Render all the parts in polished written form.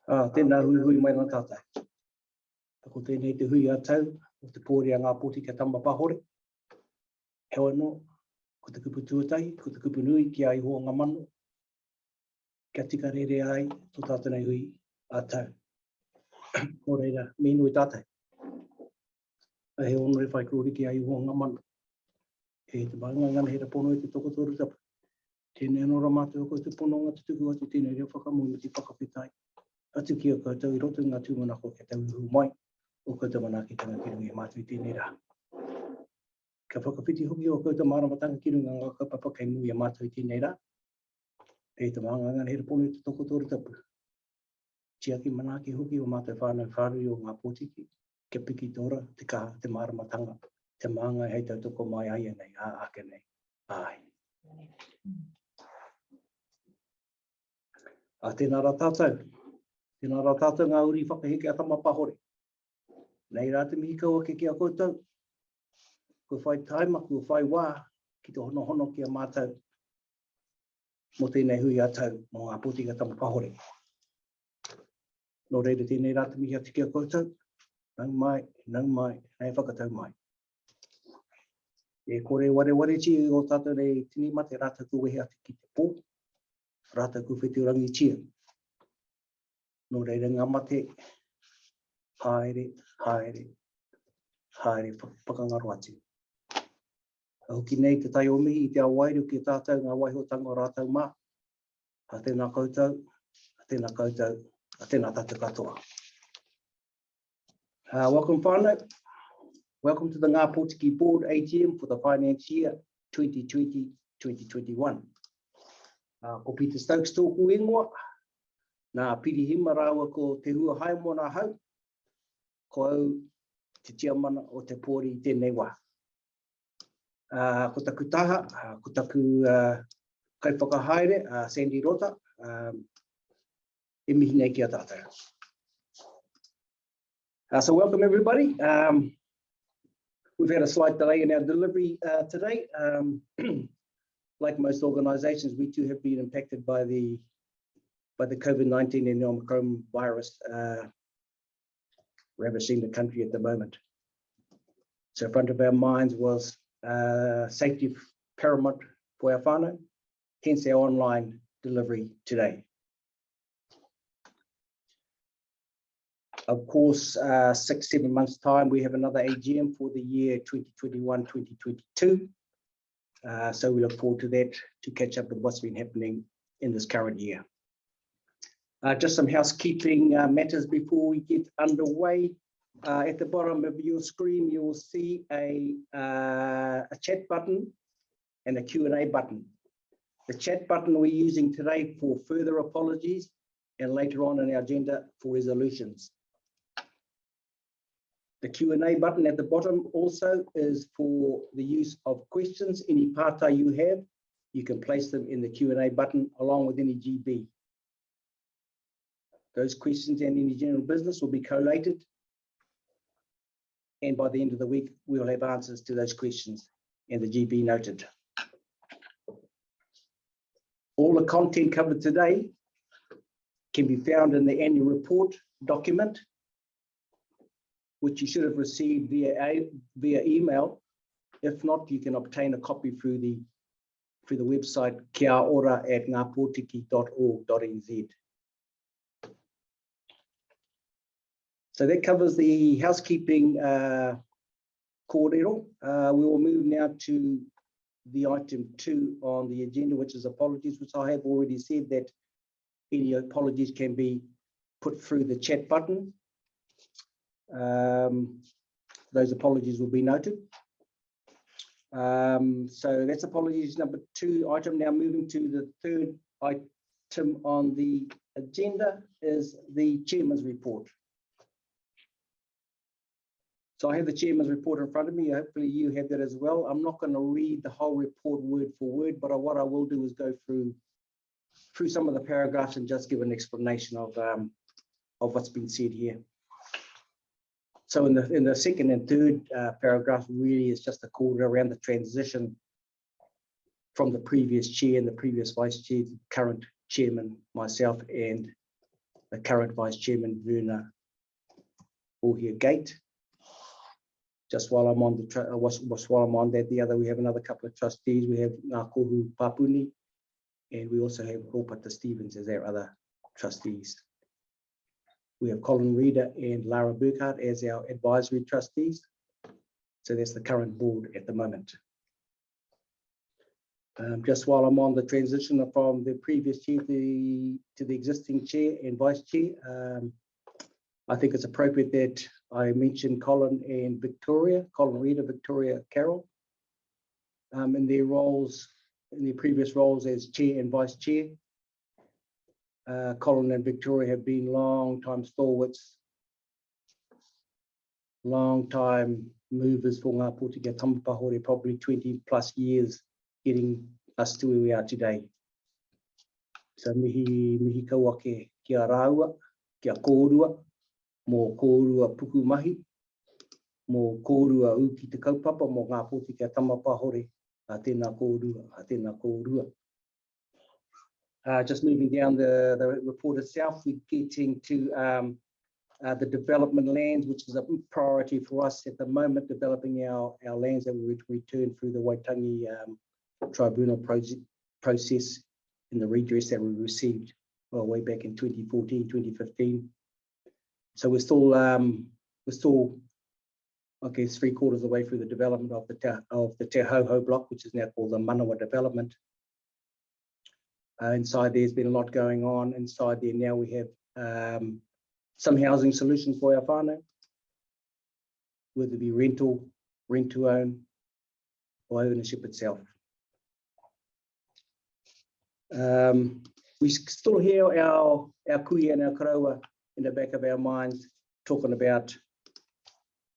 Tēnā hui mai ngā tātai. Ko tēnei te hui atau o te pōrea Ngā Pōtiki Tamapahore. He anō, ko te kupu tuatai, ko te kupu nui ki ai hoa ngā mano. Kia tika rere ai, tō tātanei hui atau. Nō reira, me nui tātai. He ono e whai krori ki ai hoa ngā mano. He te maangangana he ra pono e te toko tōru tapa. Tēnei anō ra mātua ko te pono ngā tutuku atu tēnei reo whakamui me te whakawhitai. Atu ki a koutou i roto ngā tūmanako kia tau ihu mai. O koutou mana ki tanga kirungi e mātua i tēnei rā. Ka whakawhiti hoki o koutou māramatanga kirunga ngā kaupapa kei mui e mātua i tēnei rā. Hei te maangangana he ra pono i te toko tōru tapu. Tiaki manaki hoki o mātua whānau whārui o Ngā Pōtiki. Kia piki tora, te kaha, te māramatanga. Te maanga hei tau toko mai ai nei, ake nei. Ai. Tēnā rā tātou. Tēnā rā tātou ngā uri whakaheke a Tamapahore. Nei rā te mihi kaua ke kia koutou. Ko whai taima, ko whai wā, ki te hono hono ki a mātou. Mo tēnei hui atau, mo Ngā Pōtiki a Tamapahore. Nō reira tēnei rā te mihi atu ki a koutou. Nau mai, nei whakatau mai. E kore ware ti o tātou rei tini mate rātou kuwehe atu ki te pō. Rātou kuwheturangi tia. Nō reira ngā mate, haere, whakangaro atu. Hoki nei te tai o mihi i te awairu ki tātou ngā waihotanga o rātou mā. A tēnā koutou, tēnā tātou katoa. Welcome whānau. Welcome to the Ngā Pōtiki Board AGM for the finance year 2020-2021. Ko Peter Stokes tōku ingoa. Nā pirihima rāua ko te hua haimo nā hau. Ko au te tiamana o te pōri i tēnei wā. Ko taku taha, ko taku kaiwhakahaere, Sandy Rota. E mihi nei ki a tātou. So welcome everybody. We've had a slight delay in our delivery today. Like most organisations, we too have been impacted by the COVID-19 and the Omicron virus ravaging the country at the moment. So in front of our minds was safety paramount for our whānau, hence our online delivery today. Of course, 6-7 months' time, we have another AGM for the year 2021-2022. So we look forward to that, to catch up with what's been happening in this current year. Just some housekeeping matters before we get underway. At the bottom of your screen, you will see a chat button and a Q&A button. The chat button we're using today for further apologies and later on in our agenda for resolutions. The Q&A button at the bottom also is for the use of questions. Any pātai you have, you can place them in the Q&A button along with any GB. Those questions and any general business will be collated. And by the end of the week, we will have answers to those questions and the GB noted. All the content covered today can be found in the annual report document, which you should have received via email. If not, you can obtain a copy through the website kiaora@ngapotiki.org.nz. So that covers the housekeeping kōrero. We will move now to the item 2 on the agenda, which is apologies, which I have already said that any apologies can be put through the chat button. Those apologies will be noted. So that's apologies number 2 item. Now moving to the third item on the agenda is the chairman's report. So I have the chairman's report in front of me. Hopefully you have that as well. I'm not going to read the whole report word for word, but what I will do is go through some of the paragraphs and just give an explanation of what's been said here. So in the second and third paragraph really is just a call around the transition from the previous chair and the previous vice chair to the current chairman, myself and the current Vice Chairman, Verna Gate. Just while I'm on while I'm on that, we have another couple of trustees. We have Ngā Kohu Papuni, and we also have Ropata Stevens as our other trustees. We have Colin Reeder and Lara Burkhardt as our advisory trustees. So that's the current board at the moment. Just while I'm on the transition from the previous chair to the existing chair and vice chair, I think it's appropriate that I mention Colin and Victoria, Colin Reeder, Victoria Carroll, in their roles, in their previous roles as chair and vice chair. Colin and Victoria have been long-time stalwarts, long-time movers for Ngā Pōtiki Tamapahore, probably 20 plus years, getting us to where we are today. So mihi kaua kia rāua, kia kōrua, mō kōrua puku mahi, mō kōrua u ki te kaupapa, mō Ngā Pōtiki Tamapahore, a tēnā kōrua. Just moving down the report itself, we're getting to the development lands, which is a priority for us at the moment, developing our lands that we return through the Waitangi tribunal process in the redress that we received way back in 2014, 2015. So we're still, I guess, 3/4 of the way through the development of the Te Hauhau block, which is now called the Manawa development. Inside there's been a lot going on. Inside there now we have some housing solutions for our whānau, whether it be rental, rent to own, or ownership itself. We still hear our kui and our karaua in the back of our minds talking about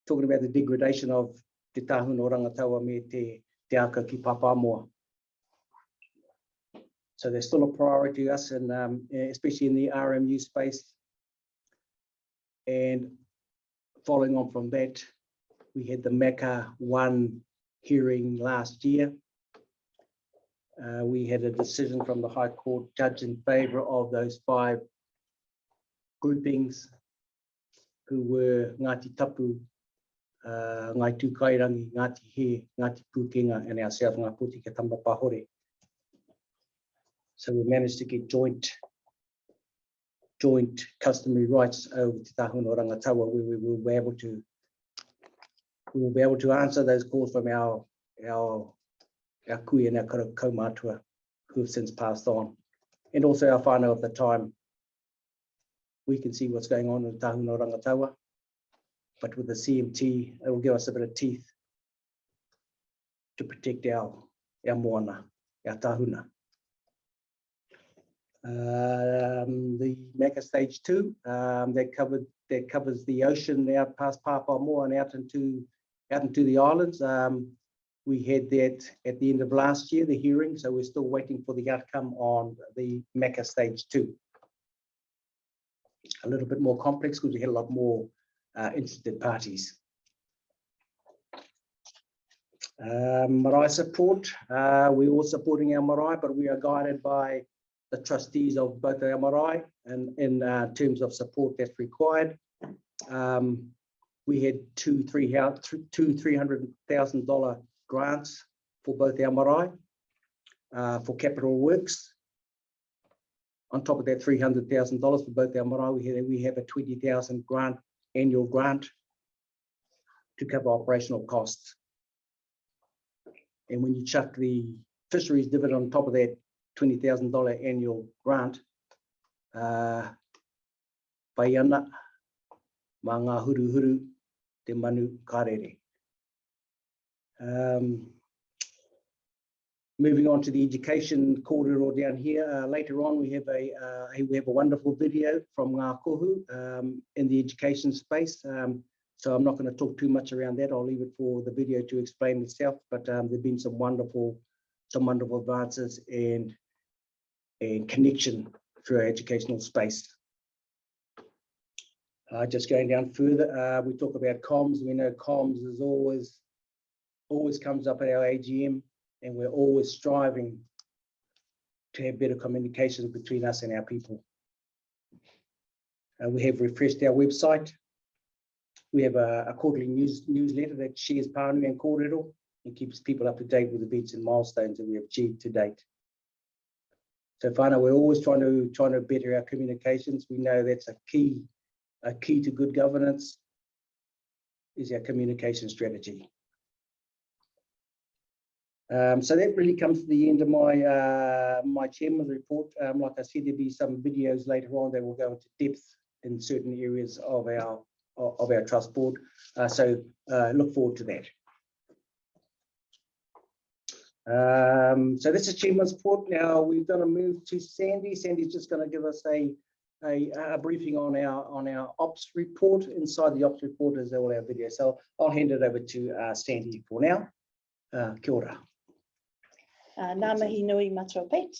the degradation of te tahuna o rangataua me te aka ki Papamoa. So there's still a priority to us, and especially in the RMU space. And following on from that, we had the MACA 1 hearing last year. We had a decision from the High Court judge in favour of those 5 groupings, who were Ngāti Tapu, Ngai Tūkairangi, Ngāti He, Ngāti Pūkenga, and ourselves, Ngā Pōtiki Tamapahore. So we managed to get joint customary rights over Te Tahuna o Rangataua, where we will be able to answer those calls from our kui and our kaumātua who have since passed on, and also our whānau of the time. We can see what's going on in Te Tahuna o Rangataua, but with the CMT, it will give us a bit of teeth to protect our moana, our tahuna. The MACA Stage 2 that covers the ocean out past Papamoa and out into the islands. We had that at the end of last year, the hearing, so we're still waiting for the outcome on the MACA Stage 2. A little bit more complex because we had a lot more interested parties. Marae support, we're all supporting our marae, but we are guided by the trustees of both our marae and in terms of support that's required. We had two $300,000 grants for both our marae for capital works. On top of that $300,000 for both our marae, we have a $20,000 annual grant to cover operational costs. And when you chuck the fisheries dividend on top of that $20,000 annual grant, whaiana mā ngā huru te manu karere. Moving on to the education corridor down here. Later on, we have a wonderful video from Ngā Kohu in the education space. So I'm not going to talk too much around that. I'll leave it for the video to explain itself. But there've been some wonderful advances and connection through our educational space. Just going down further, we talk about comms. We know comms is always comes up at our AGM, and we're always striving to have better communication between us and our people. We have refreshed our website. We have a quarterly newsletter that shares pānui and kōrero and keeps people up to date with the events and milestones that we have achieved to date. So whānau, we're always trying to better our communications. We know that's a key to good governance is our communication strategy. So that really comes to the end of my chairman's report. Like I said, there'll be some videos later on that will go into depth in certain areas of our trust board. So look forward to that. So this is chairman's report. Now we're going to move to Sandy. Sandy's just going to give us a briefing on our ops report. Inside the ops report is all our videos. So I'll hand it over to Sandy for now. Kia ora. Nā mihi nui matua pet.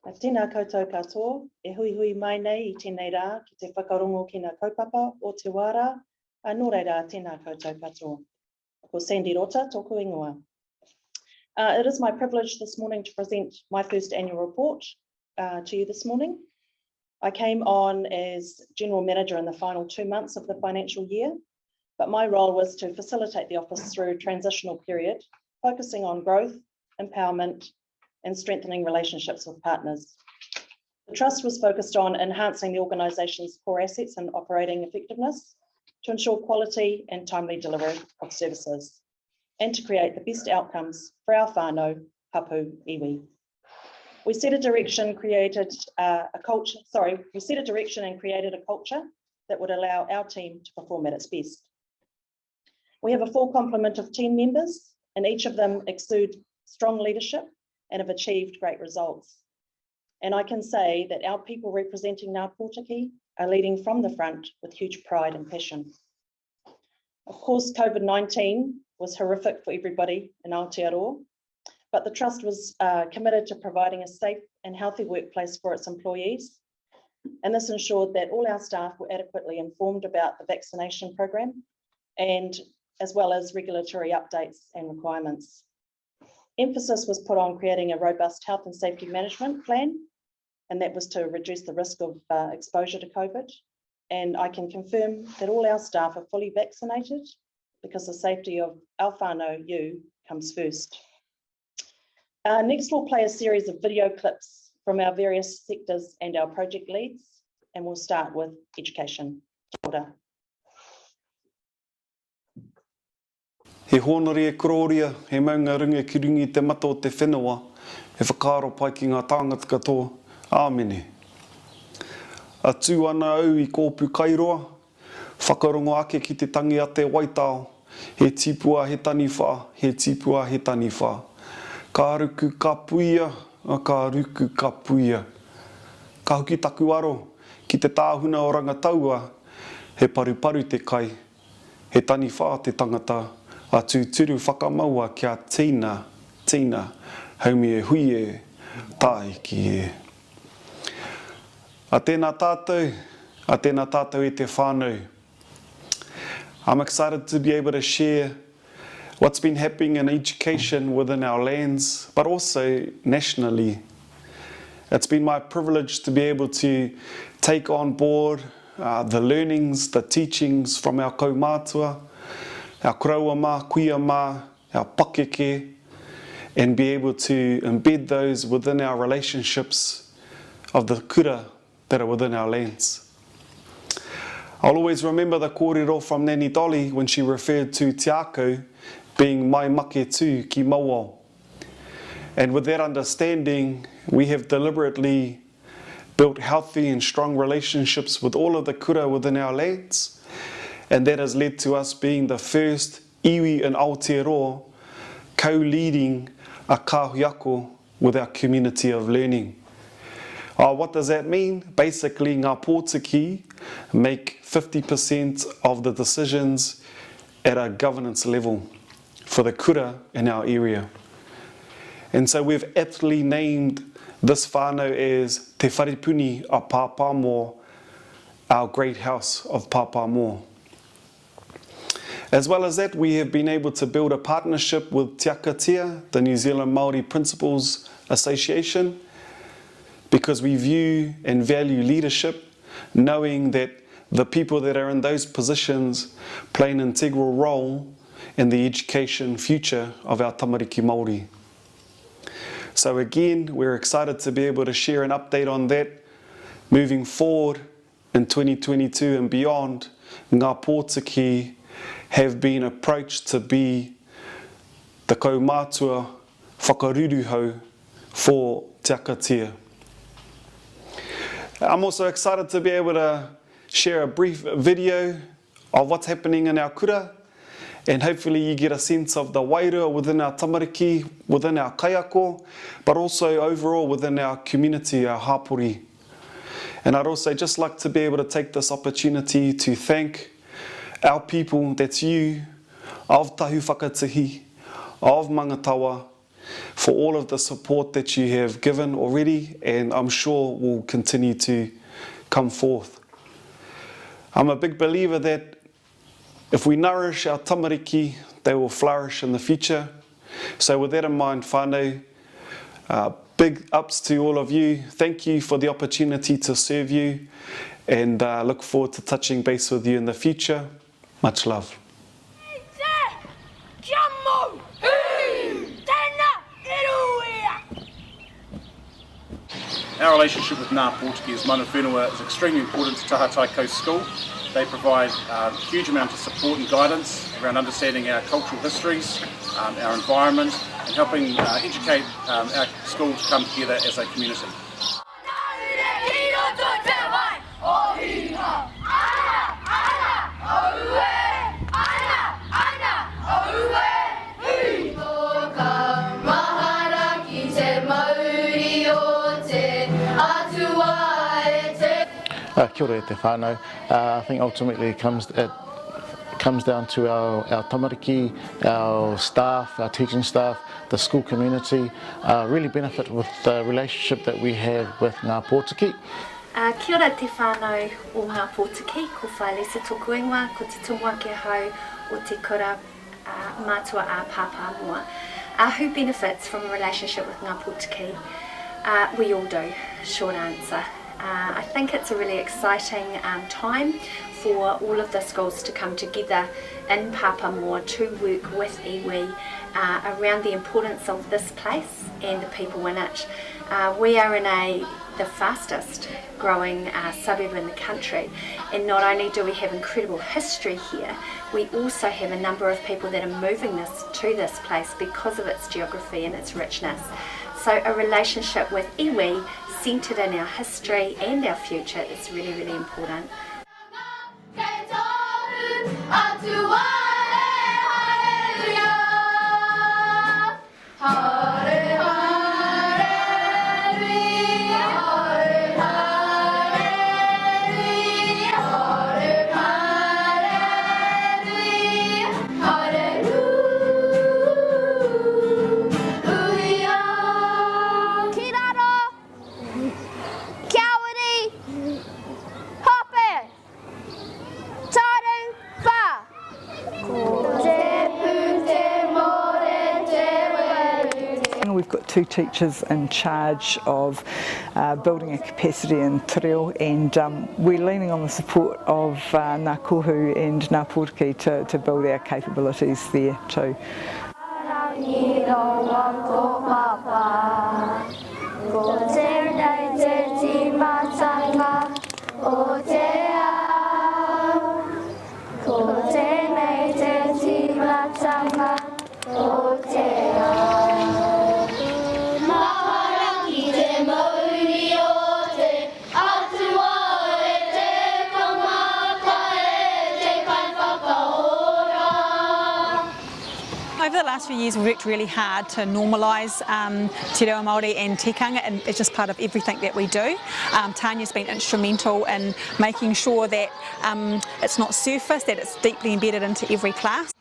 Tēnā koutou katoa, e hui hui mai nei I tēnei rā ki te whakarongo ki ngā kaupapa o te wāra, nō reira tēnā koutou katoa. Ko Sandy Rota, tōku ingoa. It is my privilege this morning to present my first annual report to you this morning. I came on as General Manager in the final 2 months of the financial year, but my role was to facilitate the office through a transitional period, focusing on growth, empowerment, and strengthening relationships with partners. The Trust was focused on enhancing the organisation's core assets and operating effectiveness to ensure quality and timely delivery of services, and to create the best outcomes for our whānau, hapu, iwi. We set a direction and created a culture that would allow our team to perform at its best. We have a full complement of team members, and each of them exude strong leadership and have achieved great results. And I can say that our people representing Ngā Pōtiki are leading from the front with huge pride and passion. Of course, COVID-19 was horrific for everybody in Aotearoa, but the Trust was committed to providing a safe and healthy workplace for its employees. And this ensured that all our staff were adequately informed about the vaccination program, and as well as regulatory updates and requirements. Emphasis was put on creating a robust health and safety management plan, and that was to reduce the risk of exposure to COVID. And I can confirm that all our staff are fully vaccinated because the safety of our whānau, you, comes first. Next, we'll play a series of video clips from our various sectors and our project leads, and we'll start with education. Kia ora. He honori e kororia, he maunga runga ki rungi te mata o te whenua, he whakaaro pai ki ngā tāngata katoa, āmene. A tū ana au I kōpū kairoa, whakarongo ake ki te tangi a te waitao, he tipua he tani wha, he tipua he tani wha. Ka ruku ka puia, ka ruku ka puia. Ka huki taku aro, ki te tāhuna o rangataua, he paru te kai, he tani wha te tangata, a tūturu whakamaua kia tīna, haumi e hui e, tāi ki e. A tēnā tātou e te whānau. I'm excited to be able to share what's been happening in education within our lands, but also nationally. It's been my privilege to be able to take on board the learnings, the teachings from our kaumātua, our kuraua mā, kuia mā, our pakeke, and be able to embed those within our relationships of the kura that are within our lands. I'll always remember the kōrero from Nani Dolly when she referred to te ako being mai make tū ki mauao. And with that understanding, we have deliberately built healthy and strong relationships with all of the kura within our lands, and that has led to us being the first iwi in Aotearoa co-leading a kahuiako with our community of learning. What does that mean? Basically, Ngā Pōtiki make 50% of the decisions at a governance level for the kura in our area. And so we've aptly named this whānau as Te Wharepuni a Pāpāmoa, our great house of Pāpāmoa. As well as that, we have been able to build a partnership with Te Akatia, the New Zealand Māori Principals Association, because we view and value leadership knowing that the people that are in those positions play an integral role in the education future of our tamariki Māori. So again, we're excited to be able to share an update on that. Moving forward in 2022 and beyond, Ngā Pōtiki have been approached to be the kaumātua whakaruruhau for Te Akatia. I'm also excited to be able to share a brief video of what's happening in our kura, and hopefully you get a sense of the wairua within our tamariki, within our kaiako, but also overall within our community, our hapori. And I'd also just like to be able to take this opportunity to thank our people, that's you, of Tahu Whakatihi, of Mangatawa, for all of the support that you have given already, and I'm sure will continue to come forth. I'm a big believer that if we nourish our tamariki, they will flourish in the future. So with that in mind, whānau, big ups to all of you. Thank you for the opportunity to serve you, and look forward to touching base with you in the future. Much love. Our relationship with Ngā Pōtiki as mana whenua is extremely important to Tahatai Coast School. They provide a huge amount of support and guidance around understanding our cultural histories, our environment, and helping educate our school to come together as a community. Kia ora e te whānau. I think ultimately it comes down to our tamariki, our staff, our teaching staff, the school community really benefit with the relationship that we have with Ngā Pōtiki. Kia ora te whānau o Ngā Pōtiki, ko whaelese tōku ingoa, ko te tonga ke hau o te kura mātua a pāpā mua. Who benefits from a relationship with Ngā Pōtiki? We all do, short answer. I think it's a really exciting time for all of the schools to come together in Papamoa to work with iwi around the importance of this place and the people in it. We are in the fastest growing suburb in the country, and not only do we have incredible history here, we also have a number of people that are moving to this place because of its geography and its richness. So a relationship with iwi centred in our history and our future is really, really important. We've got two teachers in charge of building a capacity in te reo, and we're leaning on the support of Ngā Kohu and Ngā Pōtiki to build our capabilities there too. Over the last few years, we've worked really hard to normalise te reo Māori and tikanga, and it's just part of everything that we do. Tanya's been instrumental in making sure that it's not surface, that it's deeply embedded into every class.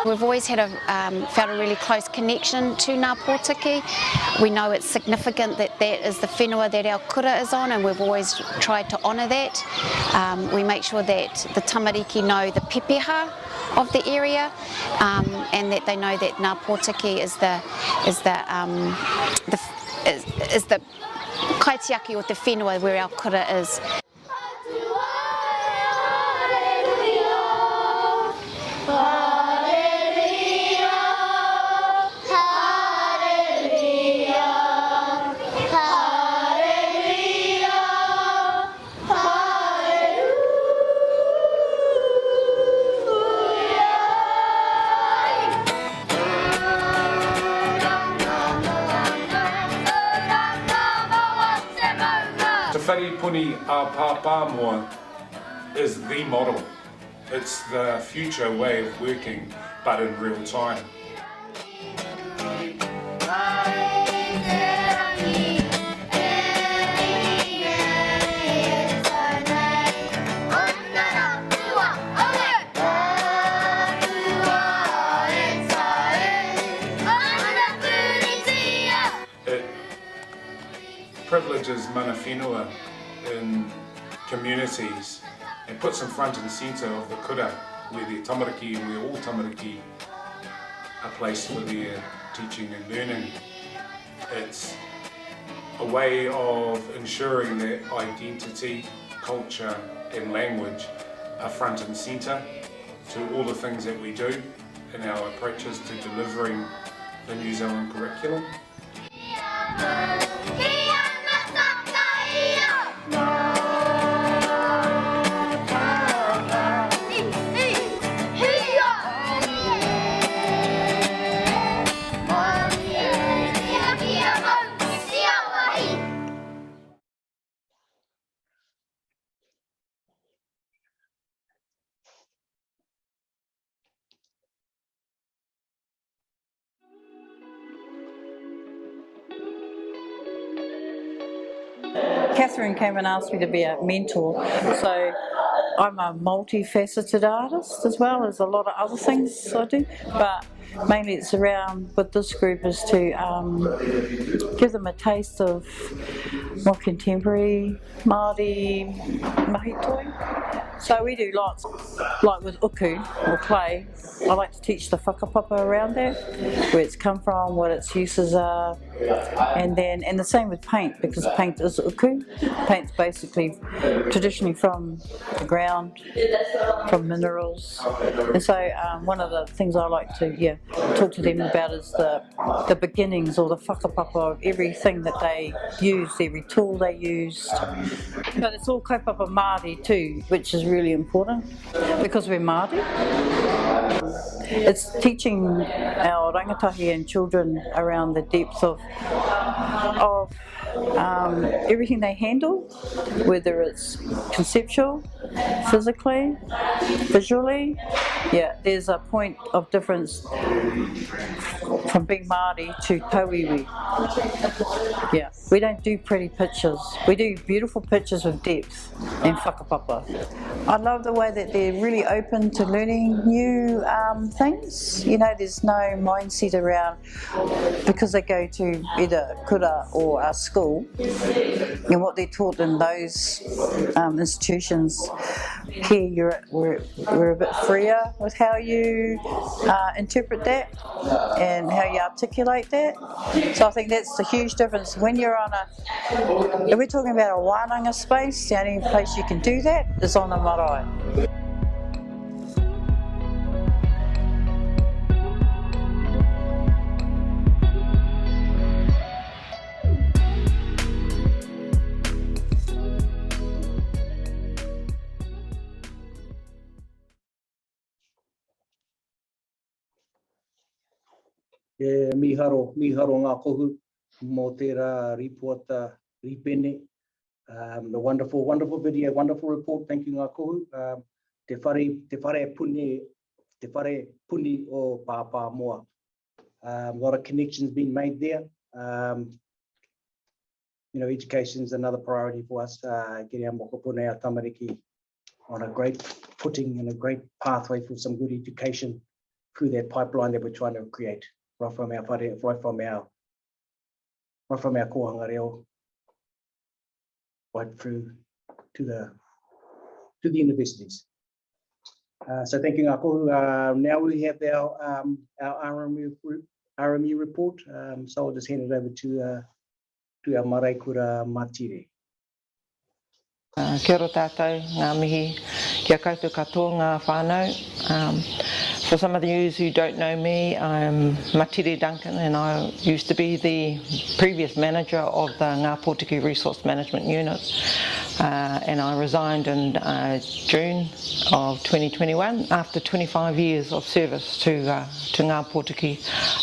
We've always had felt a really close connection to Ngā Pōtiki. We know it's significant that that is the whenua that our kura is on, and we've always tried to honour that. We make sure that the tamariki know the pepeha of the area, and that they know that Ngā Pōtiki is the kaitiaki or the whenua where our kura is. Te whare puni a pāpā moa is the model. It's the future way of working, but in real time. It privileges mana whenua in communities and puts them front and centre of the kura, where their tamariki and where all tamariki are placed for their teaching and learning. It's a way of ensuring that identity, culture and language are front and centre to all the things that we do in our approaches to delivering the New Zealand curriculum. Catherine came and asked me to be a mentor, so I'm a multifaceted artist as well as a lot of other things I do, but mainly it's around with this group is to give them a taste of more contemporary Māori mahitoi. So we do lots, like with uku or clay. I like to teach the whakapapa around that, where it's come from, what its uses are, and the same with paint, because paint is uku. Paint's basically traditionally from the ground, from minerals, and so one of the things I like to talk to them about is the beginnings or the whakapapa of everything that they used, every tool they used. But it's all kaupapa Māori too, which is really important because we're Māori. It's teaching our rangatahi and children around the depth of everything they handle, whether it's conceptual, physically, visually. Yeah, there's a point of difference from being Māori to tauiwi. Yeah, we don't do pretty pictures. We do beautiful pictures with depth and whakapapa. I love the way that they're really open to learning new things. You know, there's no mindset around because they go to either kura or a school and what they're taught in those institutions. Here we're a bit freer with how you interpret that and how you articulate that. So I think that's the huge difference. When you're on if we're talking about a wānanga space, the only place you can do that is on a marae. Miharo ngā kohu mō tērā ripota ripene. The wonderful video, wonderful report. Thank you ngā kohu. Te whare puni o pāpā moa. A lot of connections being made there. You know, education is another priority for us. Getting our mokopuna, our tamariki on a great footing and a great pathway for some good education through that pipeline that we're trying to create, right from our kohanga reo, right through to the universities. So thank you, Ngā Kohu. Now we have our RMU report. So I'll just hand it over to our marae kura Matire. Kia ora tātou, ngā mihi, kia koutou katoa ngā whānau. For some of you who don't know me, I'm Matire Duncan and I used to be the previous manager of the Ngā Pōtiki Resource Management Unit. And I resigned in June of 2021 after 25 years of service to Ngā Pōtiki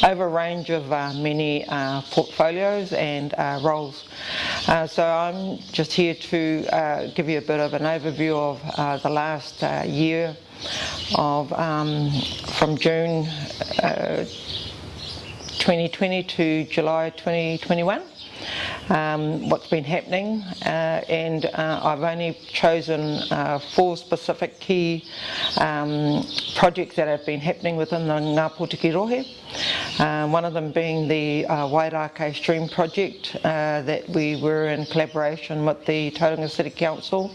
over a range of many portfolios and roles. So I'm just here to give you a bit of an overview of the last year of from June 2020 to July 2021. What's been happening, and I've only chosen 4 specific key projects that have been happening within the Ngā Pōtiki rohe. One of them being the Wairākei Stream project that we were in collaboration with the Tauranga City Council.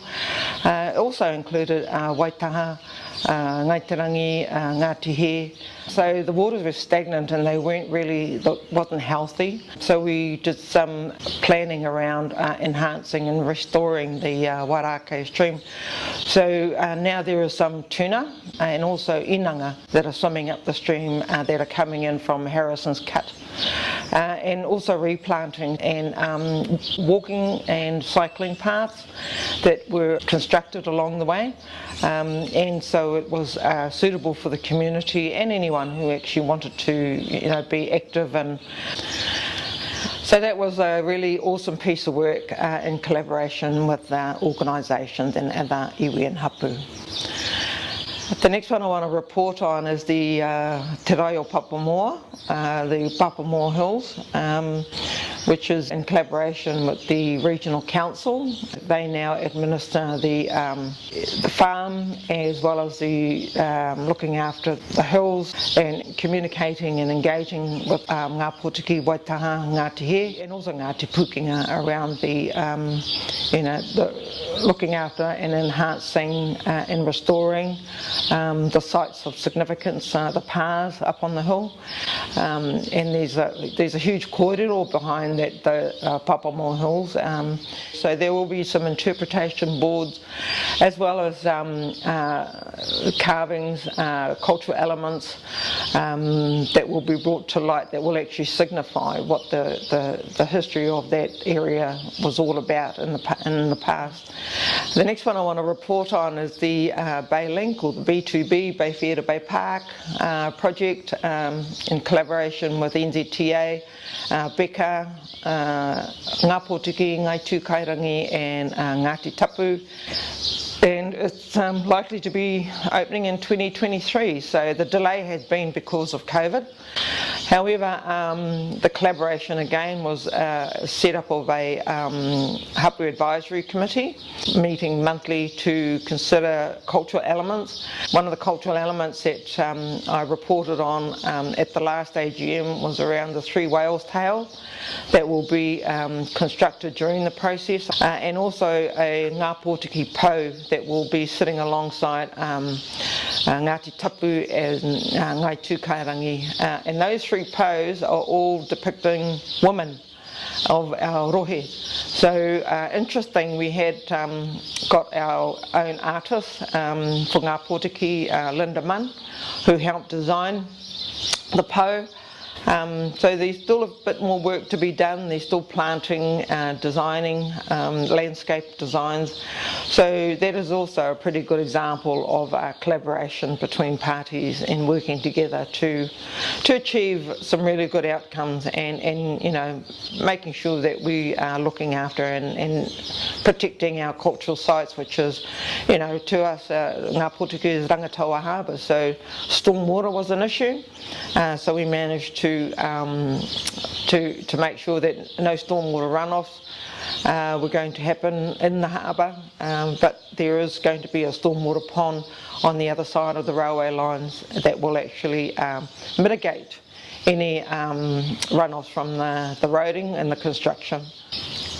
Also included Waitaha, Ngaiterangi, Ngātihe. So the waters were stagnant and they wasn't healthy. So we did some planning around enhancing and restoring the Wairākei Stream. So now there is some tuna and also inanga that are swimming up the stream that are coming in from Harrison's Cut. And also replanting and walking and cycling paths that were constructed along the way, and so it was suitable for the community and anyone who actually wanted to be active. And so that was a really awesome piece of work in collaboration with organisations and other iwi and hapu. The next one I want to report on is the Te Reo Papamoa, the Papamoa Hills, which is in collaboration with the Regional Council. They now administer the farm as well as the looking after the hills and communicating and engaging with Ngā Pōtiki, Waitaha, Ngātihe and also Ngāti Pukinga around the looking after and enhancing and restoring the sites of significance, the paths up on the hill, and there's a huge kōrero behind that, the Papamoa Hills. So there will be some interpretation boards as well as carvings, cultural elements that will be brought to light that will actually signify what the history of that area was all about in the past. The next one I want to report on is the Bay Link, or the B2B, Bay Fair to Bay Park project in collaboration with NZTA, Beka, Ngā Pōtiki, Ngai Tūkairangi and Ngāti Tapu. And it's likely to be opening in 2023, so the delay has been because of COVID. However, the collaboration again was set up of a Hapu Advisory Committee meeting monthly to consider cultural elements. One of the cultural elements that I reported on at the last AGM was around the 3 whales' tails that will be constructed during the process, and also a Ngā Pōtiki po that will be sitting alongside Ngāti Tapu and Ngai Tūkairangi. And those 3 pos are all depicting women of our rohe. So interesting, we had got our own artist for Ngā Pōtiki, Linda Munn, who helped design the po. So there's still a bit more work to be done. There's still planting, designing, landscape designs. So that is also a pretty good example of collaboration between parties and working together to achieve some really good outcomes and making sure that we are looking after and protecting our cultural sites, which is, to us, Ngā Pōtiki is Rangataua Harbour, so stormwater was an issue. So we managed to make sure that no stormwater runoffs were going to happen in the harbour, but there is going to be a stormwater pond on the other side of the railway lines that will actually mitigate any runoffs from the roading and the construction.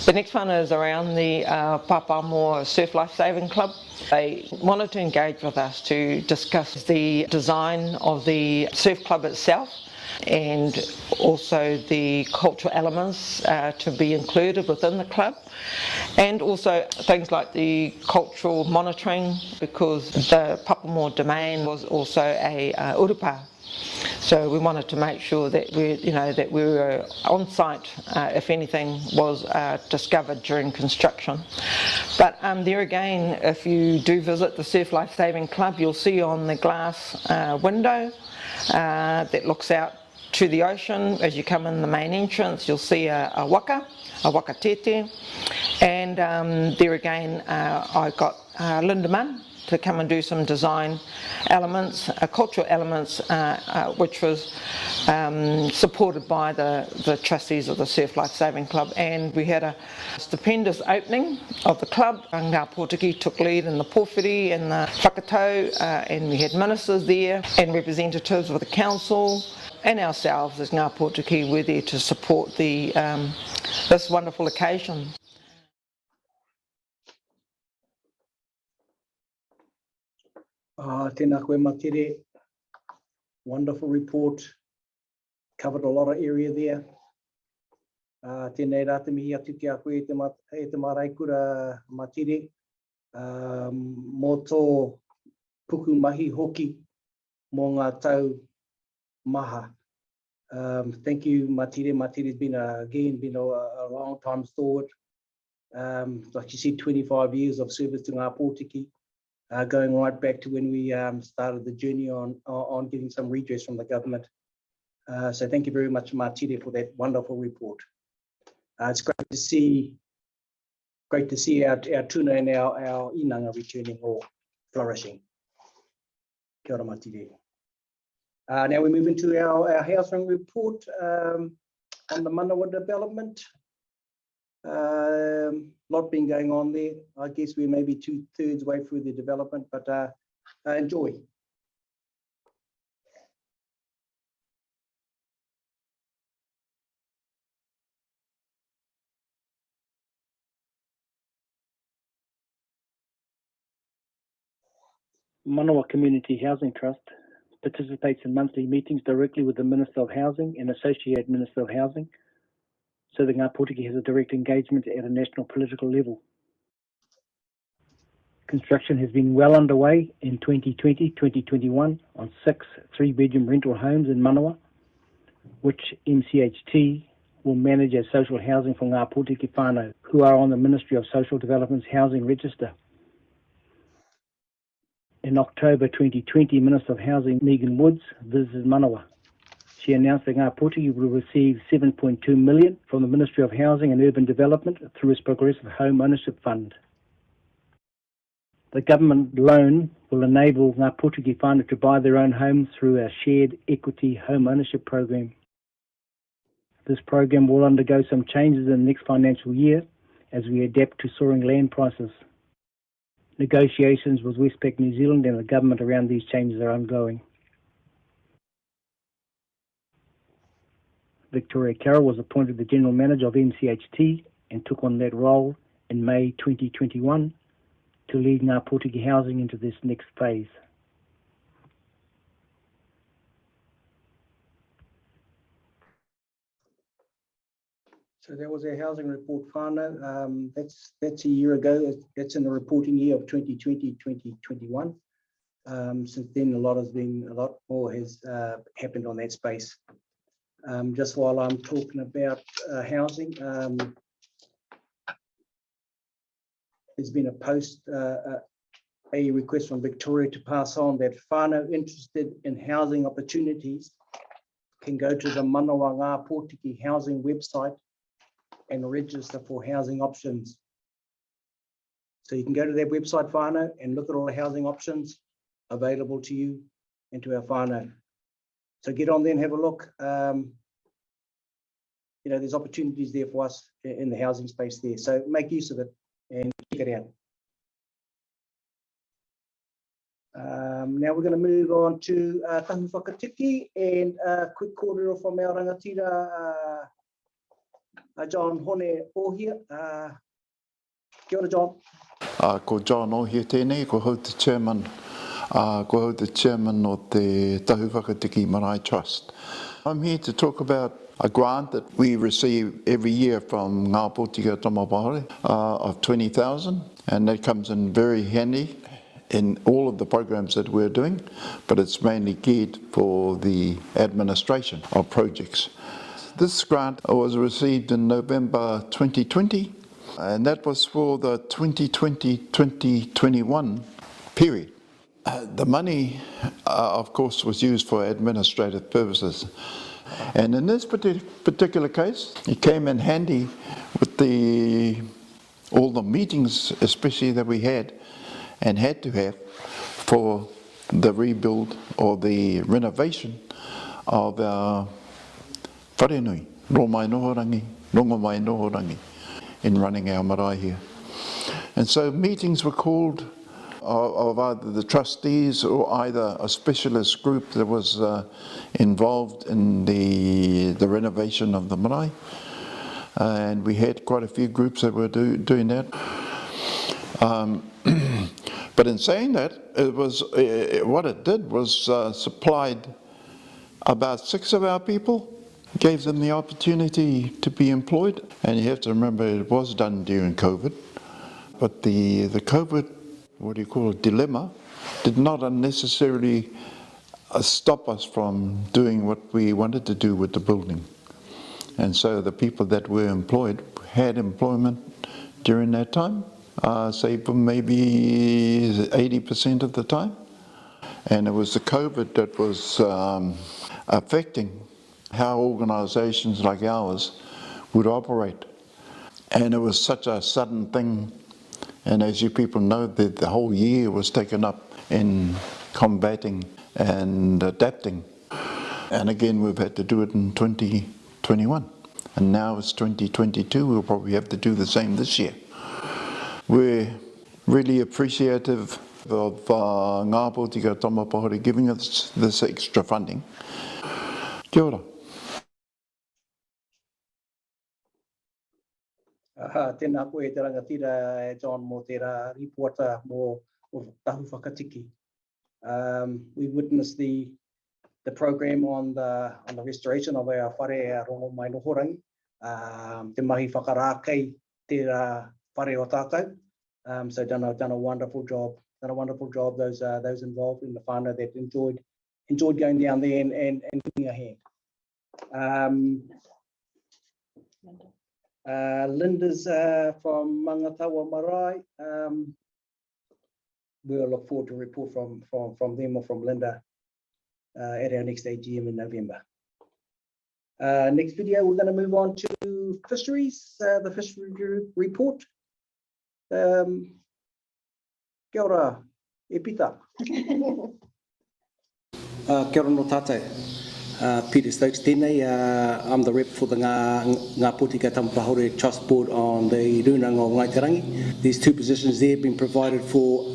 The next one is around the Tamapahore Surf Life Saving Club. They wanted to engage with us to discuss the design of the surf club itself and also the cultural elements to be included within the club, and also things like the cultural monitoring, because the Tamapahore domain was also a urupa. So we wanted to make sure that we were on site if anything was discovered during construction. But there again, if you do visit the Surf Life Saving Club, you'll see on the glass window that looks out to the ocean. As you come in the main entrance, you'll see a waka tete, and there again I got Linda Munn to come and do some design elements, cultural elements, which was supported by the trustees of the Surf Life Saving Club. And we had a stupendous opening of the club. Ngā Pōtiki took lead in the pōwhiri and the whakatau, and we had ministers there and representatives of the council, and ourselves as Ngā Pōtiki were there to support this wonderful occasion. Tēnā koe matere, wonderful report, covered a lot of area there. Tēnei rā te mihi atu ki a koe e te maraikura matere, mō tō puku mahi hoki mō ngā tau maha. Thank you, Matere. Matere's been a long time stalwart. Like you said, 25 years of service to Ngā Pōtiki. Going right back to when we started the journey on getting some redress from the government. So thank you very much, Matere, for that wonderful report. It's great to see our tuna and our inanga returning or flourishing. Kia ora, Matere. Now we move into our housing report on the Manawa development. Lot been going on there. I guess we're maybe 2/3 way through the development, but enjoy. Manawa Community Housing Trust participates in monthly meetings directly with the Minister of Housing and Associate Minister of Housing, so that Ngā Pōtiki has a direct engagement at a national political level. Construction has been well underway in 2020-2021 on 6 3-bedroom rental homes in Manawa, which MCHT will manage as social housing for Ngā Pōtiki whānau, who are on the Ministry of Social Development's housing register. In October 2020, Minister of Housing Megan Woods visited Manawa. She announced that Ngā Pōtiki will receive $7.2 million from the Ministry of Housing and Urban Development through its Progressive Home Ownership Fund. The government loan will enable Ngā Pōtiki whānau to buy their own homes through our shared equity home ownership program. This program will undergo some changes in the next financial year as we adapt to soaring land prices. Negotiations with Westpac New Zealand and the government around these changes are ongoing. Victoria Carroll was appointed the General Manager of MCHT and took on that role in May 2021 to lead Ngā Pōtiki Housing into this next phase. So that was our housing report, whānau. That's a year ago. That's in the reporting year of 2020-2021. Since then, a lot more has happened on that space. Just while I'm talking about housing, there's been a post, a request from Victoria to pass on that whānau interested in housing opportunities can go to the Manawa Ngā Pōtiki housing website and register for housing options. So you can go to that website, whānau, and look at all the housing options available to you and to our whānau. So get on there and have a look. there's opportunities there for us in the housing space there. So make use of it and check it out. Now we're going to move on to tahu whakatiki and a quick kōrero from our rangatira, John Hone Ohia. Kia ora, John. Ko John Ohia tēnei, ko hau te chairman, o te Tahu Whakatiki Marae Trust. I'm here to talk about a grant that we receive every year from Ngā Pōtiki Tamapahore of 20,000, and that comes in very handy in all of the programs that we're doing, but it's mainly geared for the administration of projects. This grant was received in November 2020, and that was for the 2020-2021 period. The money, of course, was used for administrative purposes. And in this particular case, it came in handy with all the meetings, especially that we had and had to have for the rebuild or the renovation of our wharenui, Romai Nohorangi, Rongomai Nohorangi, in running our marae here. And so meetings were called of either the trustees or either a specialist group that was involved in the renovation of the marae. And we had quite a few groups that were doing that. But in saying that, it was what it did was supplied about 6 of our people, gave them the opportunity to be employed. And you have to remember it was done during COVID, but the COVID, dilemma, did not unnecessarily stop us from doing what we wanted to do with the building. And so the people that were employed had employment during that time, say for maybe 80% of the time. And it was the COVID that was affecting how organisations like ours would operate. And it was such a sudden thing. And as you people know, that the whole year was taken up in combating and adapting. And again, we've had to do it in 2021. And now it's 2022, we'll probably have to do the same this year. We're really appreciative of Ngā Pōtiki Tamapahore giving us this extra funding. Kia ora. Tēnā koe te rangatira, John, mō tērā reporter mō tahu whakatiki. We witnessed the program on the restoration of our whare Rongomai Nohorangi. Te mahi whakarākei tērā whare o tātou. So done a wonderful job. Those involved in the whānau that enjoyed going down there and giving a hand. Linda's from Mangatawa Marae. We'll look forward to a report from them or from Linda at our next AGM in November. Next video, we're going to move on to fisheries, the fishery report. Kia ora, e pita. Kia ora no tātou. Peter Stokes tēnei, I'm the rep for the Ngā Pōtiki Tamapahore Trust Board on the Runanga o Ngaiterangi. These 2 positions there have been provided for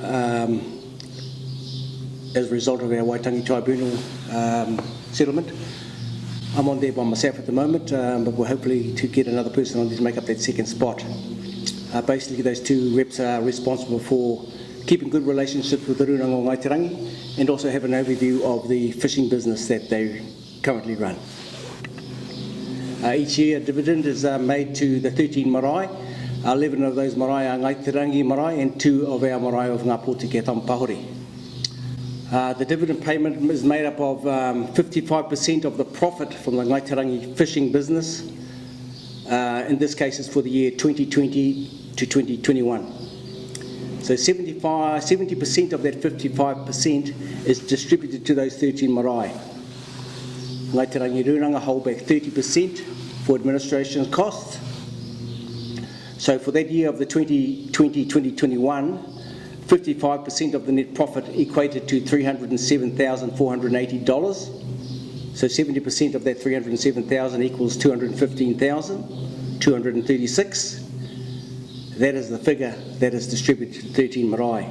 as a result of our Waitangi Tribunal settlement. I'm on there by myself at the moment, but we're hopefully to get another person on there to make up that second spot. Basically, those 2 reps are responsible for keeping good relationships with the Runanga o Ngaiterangi and also have an overview of the fishing business that they currently run. Each year a dividend is made to the 13 marae. 11 of those marae are Ngaiterangi marae and 2 of our marae of Ngā Pōtiki Tamapahore. The dividend payment is made up of 55% of the profit from the Ngaiterangi fishing business. In this case it's for the year 2020 to 2021. So 70% of that 55% is distributed to those 13 marae. Ngaiterangi Runanga hold back 30% for administration costs. So for that year of the 2020-2021, 55% of the net profit equated to $307,480. So 70% of that 307,000 equals 215,236. That is the figure that is distributed to 13 marae.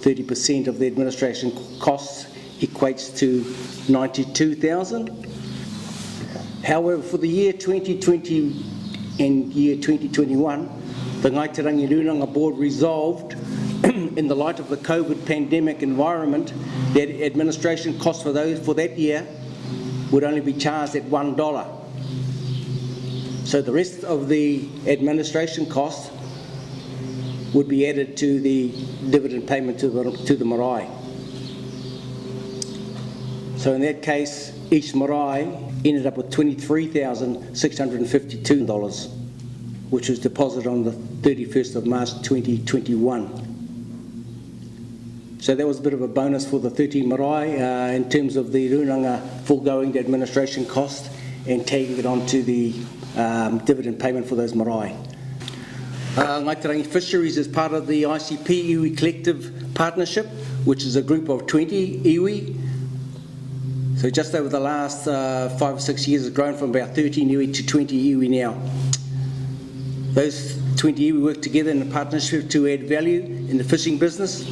30% of the administration costs equates to 92,000. However, for the year 2020 and year 2021, the Ngāi Te Rangi Runanga Board resolved, in the light of the COVID pandemic environment, that administration costs for that year would only be charged at $1. So the rest of the administration costs would be added to the dividend payment to the marae. So in that case, each marae ended up with $23,652, which was deposited on the 31st of March 2021. So that was a bit of a bonus for the 13 marae in terms of the Runanga foregoing the administration cost and taking it onto the dividend payment for those marae. Ngāi Te Rangi Fisheries is part of the ICP iwi Collective Partnership, which is a group of 20 iwi. So just over the last 5 or 6 years, it's grown from about 13 iwi to 20 iwi now. Those 20 iwi work together in a partnership to add value in the fishing business.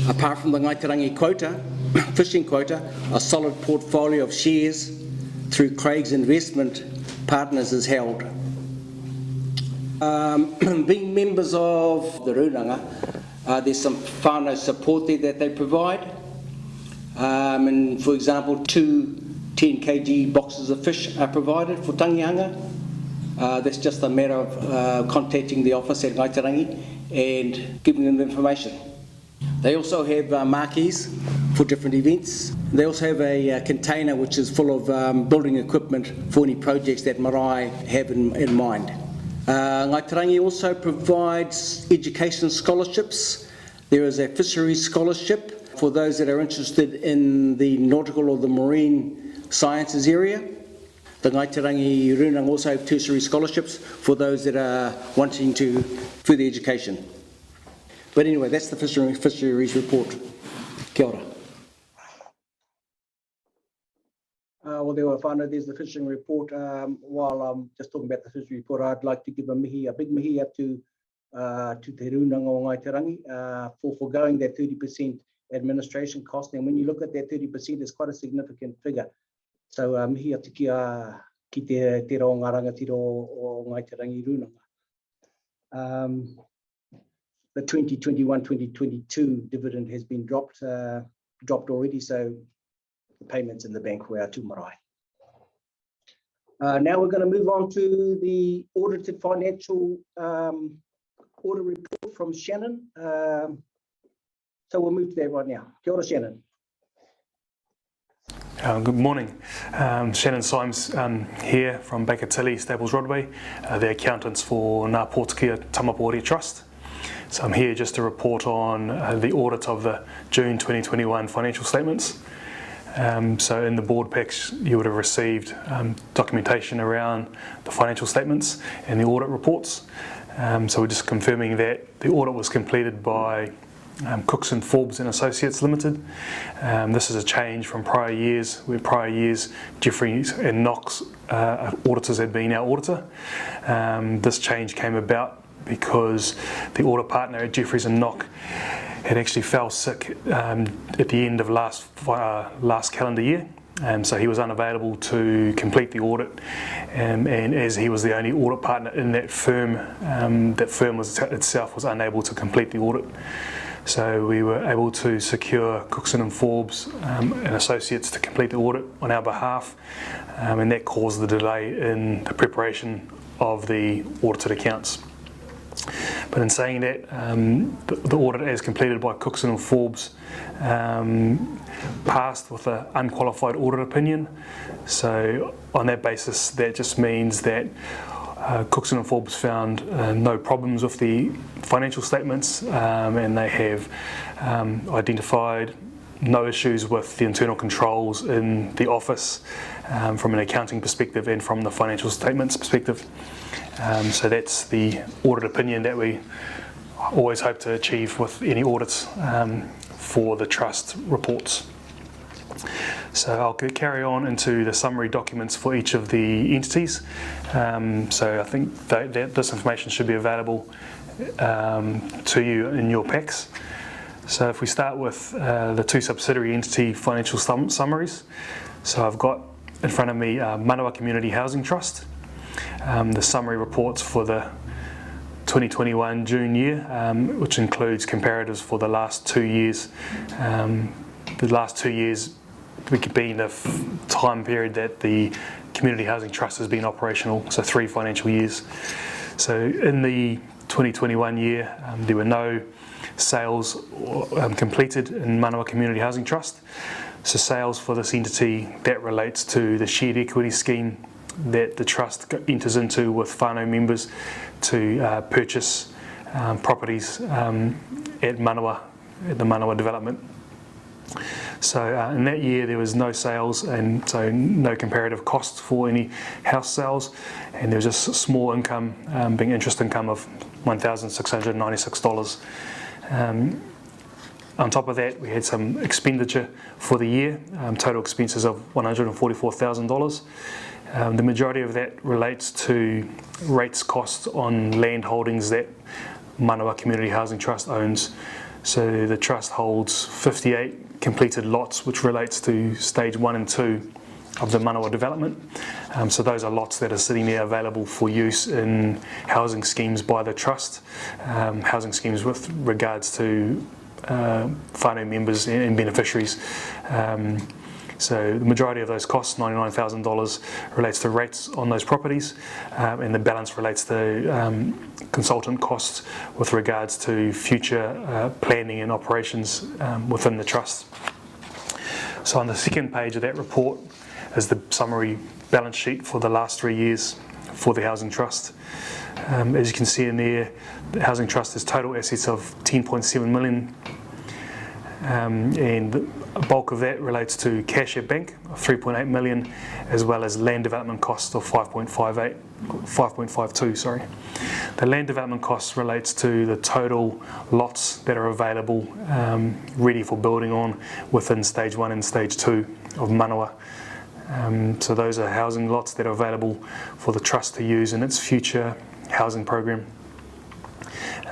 Apart from the Ngāi Te Rangi quota, fishing quota, a solid portfolio of shares through Craig's Investment Partners is held. Being members of the Runanga, there's some whānau support there that they provide. And for example, 2 10 kg boxes of fish are provided for tangihanga. That's just a matter of contacting the office at Ngāi Te Rangi and giving them the information. They also have marquees for different events. They also have a container which is full of building equipment for any projects that marae have in mind. Ngāi Te Rangi also provides education scholarships. There is a fisheries scholarship for those that are interested in the nautical or the marine sciences area. The Ngāi Te Rangi Runanga also have tertiary scholarships for those that are wanting to further education. But anyway, that's the fisheries report. Kia ora. Well, there were whānau, there's the fishing report. While I'm just talking about the fishing report, I'd like to give a big mihi to Te Runanga o Ngāi Te Rangi for foregoing that 30% administration cost. And when you look at that 30%, it's quite a significant figure. So mihi atu ki te rao ngā rangatira o Ngāi Te Rangi Runanga. The 2021-2022 dividend has been dropped already, so the payments in the bank for our two marae. Now we're going to move on to the audited financial audit report from Shannon. So we'll move to that right now. Kia ora, Shannon. Good morning. Shannon Symes here from Baker Tilly Stables Rodway, the accountants for Ngā Pōtiki at Tamapahore Trust. So I'm here just to report on the audit of the June 2021 financial statements. So in the board packs you would have received documentation around the financial statements and the audit reports. So we're just confirming that the audit was completed by Cooks and Forbes and Associates Limited. This is a change from prior years, where prior years Jeffries and Knox auditors had been our auditor. This change came about because the audit partner at Jeffries and Knox had actually fell sick at the end of last calendar year. So he was unavailable to complete the audit, and as he was the only audit partner in that firm itself was unable to complete the audit. So we were able to secure Cookson and Forbes and Associates to complete the audit on our behalf, and that caused the delay in the preparation of the audited accounts. But in saying that, the audit as completed by Cookson and Forbes passed with an unqualified audit opinion. So on that basis, that just means that Cookson and Forbes found no problems with the financial statements, and they have identified no issues with the internal controls in the office from an accounting perspective and from the financial statements perspective. So that's the audit opinion that we always hope to achieve with any audits for the trust reports. So I'll carry on into the summary documents for each of the entities. So I think that this information should be available to you in your packs. So if we start with the two subsidiary entity financial summaries. So I've got in front of me Manawa Community Housing Trust, the summary reports for the 2021 June year, which includes comparatives for the last 2 years. The last 2 years being the time period that the Community Housing Trust has been operational, so 3 financial years. So in the 2021 year, there were no sales completed in Manawa Community Housing Trust. So sales for this entity, that relates to the shared equity scheme that the trust enters into with whānau members to purchase properties at Manawa, at the Manawa development. So in that year there was no sales, and so no comparative costs for any house sales, and there was just small income, being interest income of $1,696. On top of that, we had some expenditure for the year, total expenses of $144,000. The majority of that relates to rates costs on land holdings that Manawa Community Housing Trust owns. So the trust holds 58 completed lots, which relates to stage 1 and 2 of the Manawa development. So those are lots that are sitting there available for use in housing schemes by the trust, housing schemes with regards to whānau members and beneficiaries. So the majority of those costs, $99,000, relates to rates on those properties, and the balance relates to consultant costs with regards to future planning and operations within the trust. So on the second page of that report is the summary balance sheet for the last 3 years for the Housing Trust. As you can see in there, the Housing Trust has total assets of $10.7 million, and a bulk of that relates to cash at bank of $3.8 million, as well as land development costs of $5.52. Sorry, the land development costs relates to the total lots that are available, ready for building on within stage 1 and stage 2 of Manawa. So those are housing lots that are available for the trust to use in its future housing program.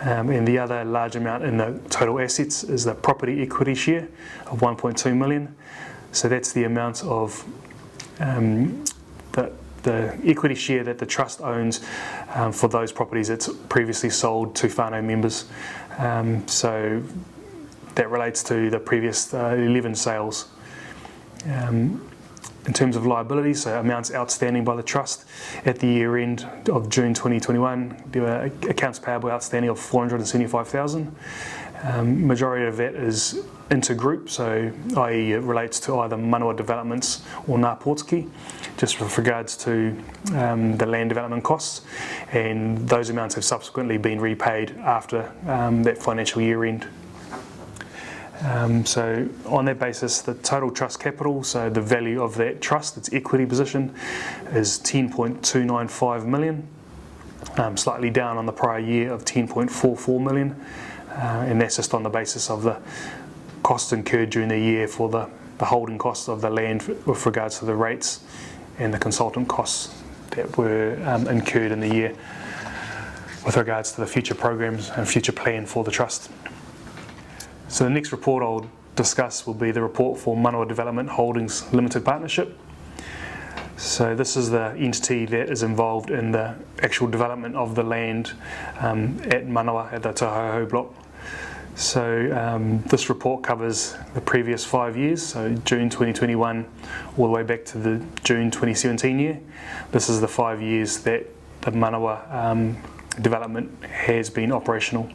And the other large amount in the total assets is the property equity share of $1.2 million. So that's the amount of the equity share that the trust owns for those properties it's previously sold to whānau members. So that relates to the previous 11 sales. In terms of liabilities, so amounts outstanding by the trust at the year end of June 2021, there were accounts payable outstanding of $475,000. Majority of that is intergroup, so i.e. it relates to either Manawa Developments or Ngā Pōtiki, just with regards to the land development costs, and those amounts have subsequently been repaid after that financial year end. So on that basis, the total trust capital, so the value of that trust, its equity position, is $10.295 million, slightly down on the prior year of $10.44 million, and that's just on the basis of the costs incurred during the year for the holding costs of the land with regards to the rates and the consultant costs that were incurred in the year with regards to the future programs and future plan for the trust. So the next report I'll discuss will be the report for Manawa Development Holdings Limited Partnership. So this is the entity that is involved in the actual development of the land at Manawa, at the Tahoho block. So this report covers the previous 5 years, so June 2021 all the way back to the June 2017 year. This is the 5 years that the Manawa development has been operational.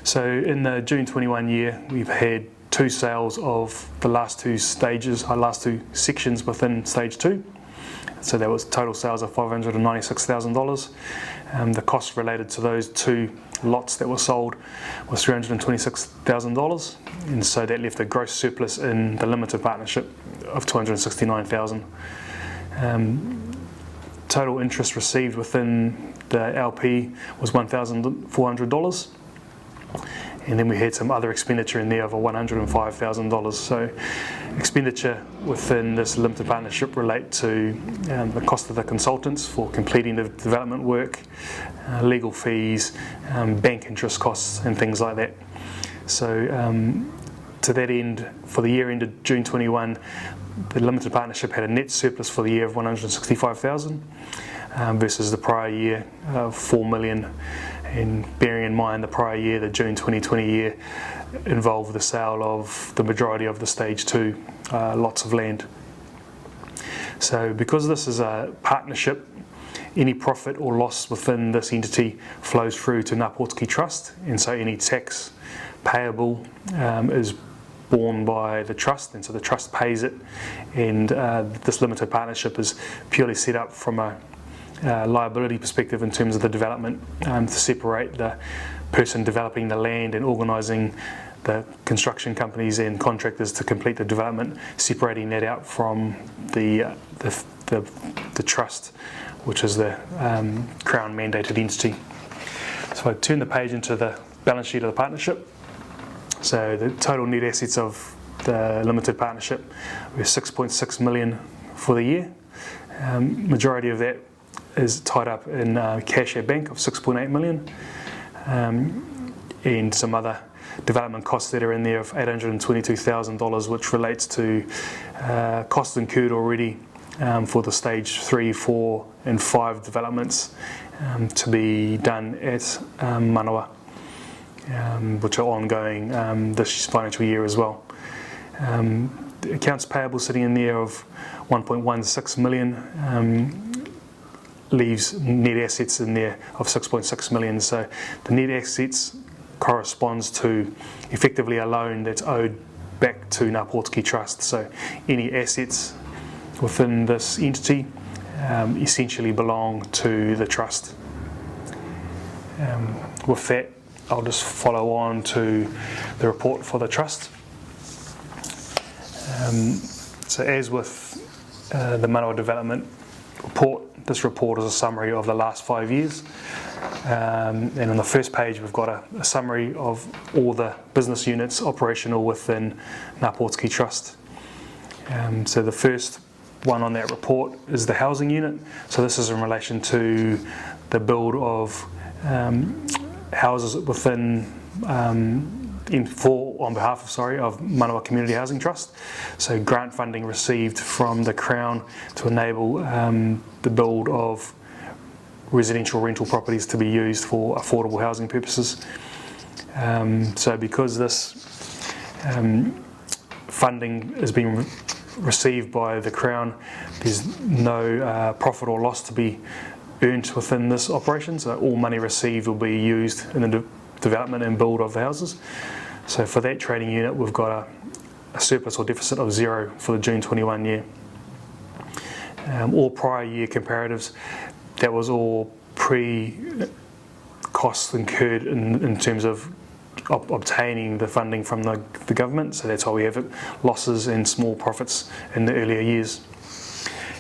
So in the June 21 year, we've had 2 sales of the last 2 stages, last 2 sections within stage 2. So that was total sales of $596,000. The cost related to those 2 lots that were sold was $326,000, and so that left a gross surplus in the limited partnership of $269,000. Total interest received within the LP was $1,400. And then we had some other expenditure in there of $105,000. So expenditure within this limited partnership relate to the cost of the consultants for completing the development work, legal fees, bank interest costs and things like that. So to that end, for the year ended June 21, the limited partnership had a net surplus for the year of $165,000 versus the prior year of $4 million. And bearing in mind the prior year, the June 2020 year, involved the sale of the majority of the stage 2 lots of land. So because this is a partnership, any profit or loss within this entity flows through to Ngā Pōtiki Trust, and so any tax payable is borne by the trust, and so the trust pays it, and this limited partnership is purely set up from a liability perspective in terms of the development, to separate the person developing the land and organising the construction companies and contractors to complete the development, separating that out from the trust, which is the Crown mandated entity. So if I turn the page into the balance sheet of the partnership, so the total net assets of the limited partnership were $6.6 million for the year. Majority of that is tied up in cash at bank of $6.8 million, and some other development costs that are in there of $822,000, which relates to costs incurred already for the stage 3, 4 and 5 developments to be done at Manawa, which are ongoing this financial year as well. The accounts payable sitting in there of $1.16 million leaves net assets in there of $6.6 million. So the net assets corresponds to effectively a loan that's owed back to Ngā Pōtiki Trust. So any assets within this entity essentially belong to the trust. With that, I'll just follow on to the report for the trust. So as with the Manawa Development report, this report is a summary of the last 5 years, and on the first page we've got a summary of all the business units operational within Ngā Pōtiki Trust. So the first one on that report is the housing unit. So this is in relation to the build of houses within on behalf of Manawa Community Housing Trust. So grant funding received from the Crown to enable the build of residential rental properties to be used for affordable housing purposes. So because this funding has been received by the Crown, there's no profit or loss to be earned within this operation, so all money received will be used in the development and build of the houses. So for that trading unit, we've got a surplus or deficit of 0 for the June 21 year. All prior year comparatives, that was all pre-costs incurred in terms of obtaining the funding from the government, so that's why we have losses and small profits in the earlier years.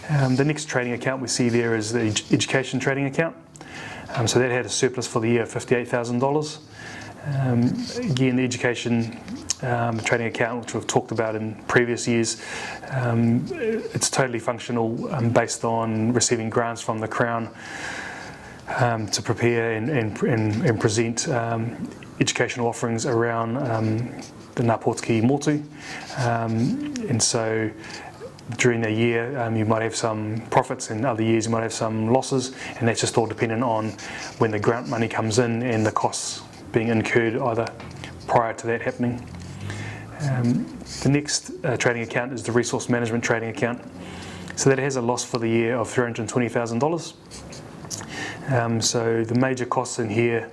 The next trading account we see there is the education trading account. So that had a surplus for the year of $58,000. Again, the education trading account, which we've talked about in previous years, it's totally functional based on receiving grants from the Crown to prepare and present educational offerings around the Ngā Pōtiki motu. And so during the year you might have some profits, and other years you might have some losses, and that's just all dependent on when the grant money comes in and the costs being incurred either prior to that happening. The next trading account is the resource management trading account. So that has a loss for the year of $320,000. So the major costs in here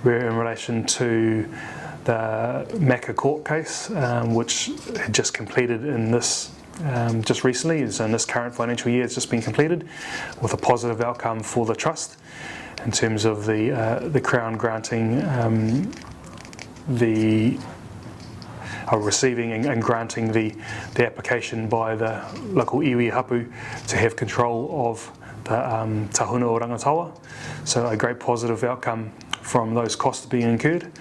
were in relation to the Maka court case, which had just completed in this just recently. So in this current financial year, it's just been completed with a positive outcome for the trust in terms of the Crown granting receiving and granting the application by the local iwi hapu to have control of the tahuna o Rangatawa. So a great positive outcome from those costs being incurred.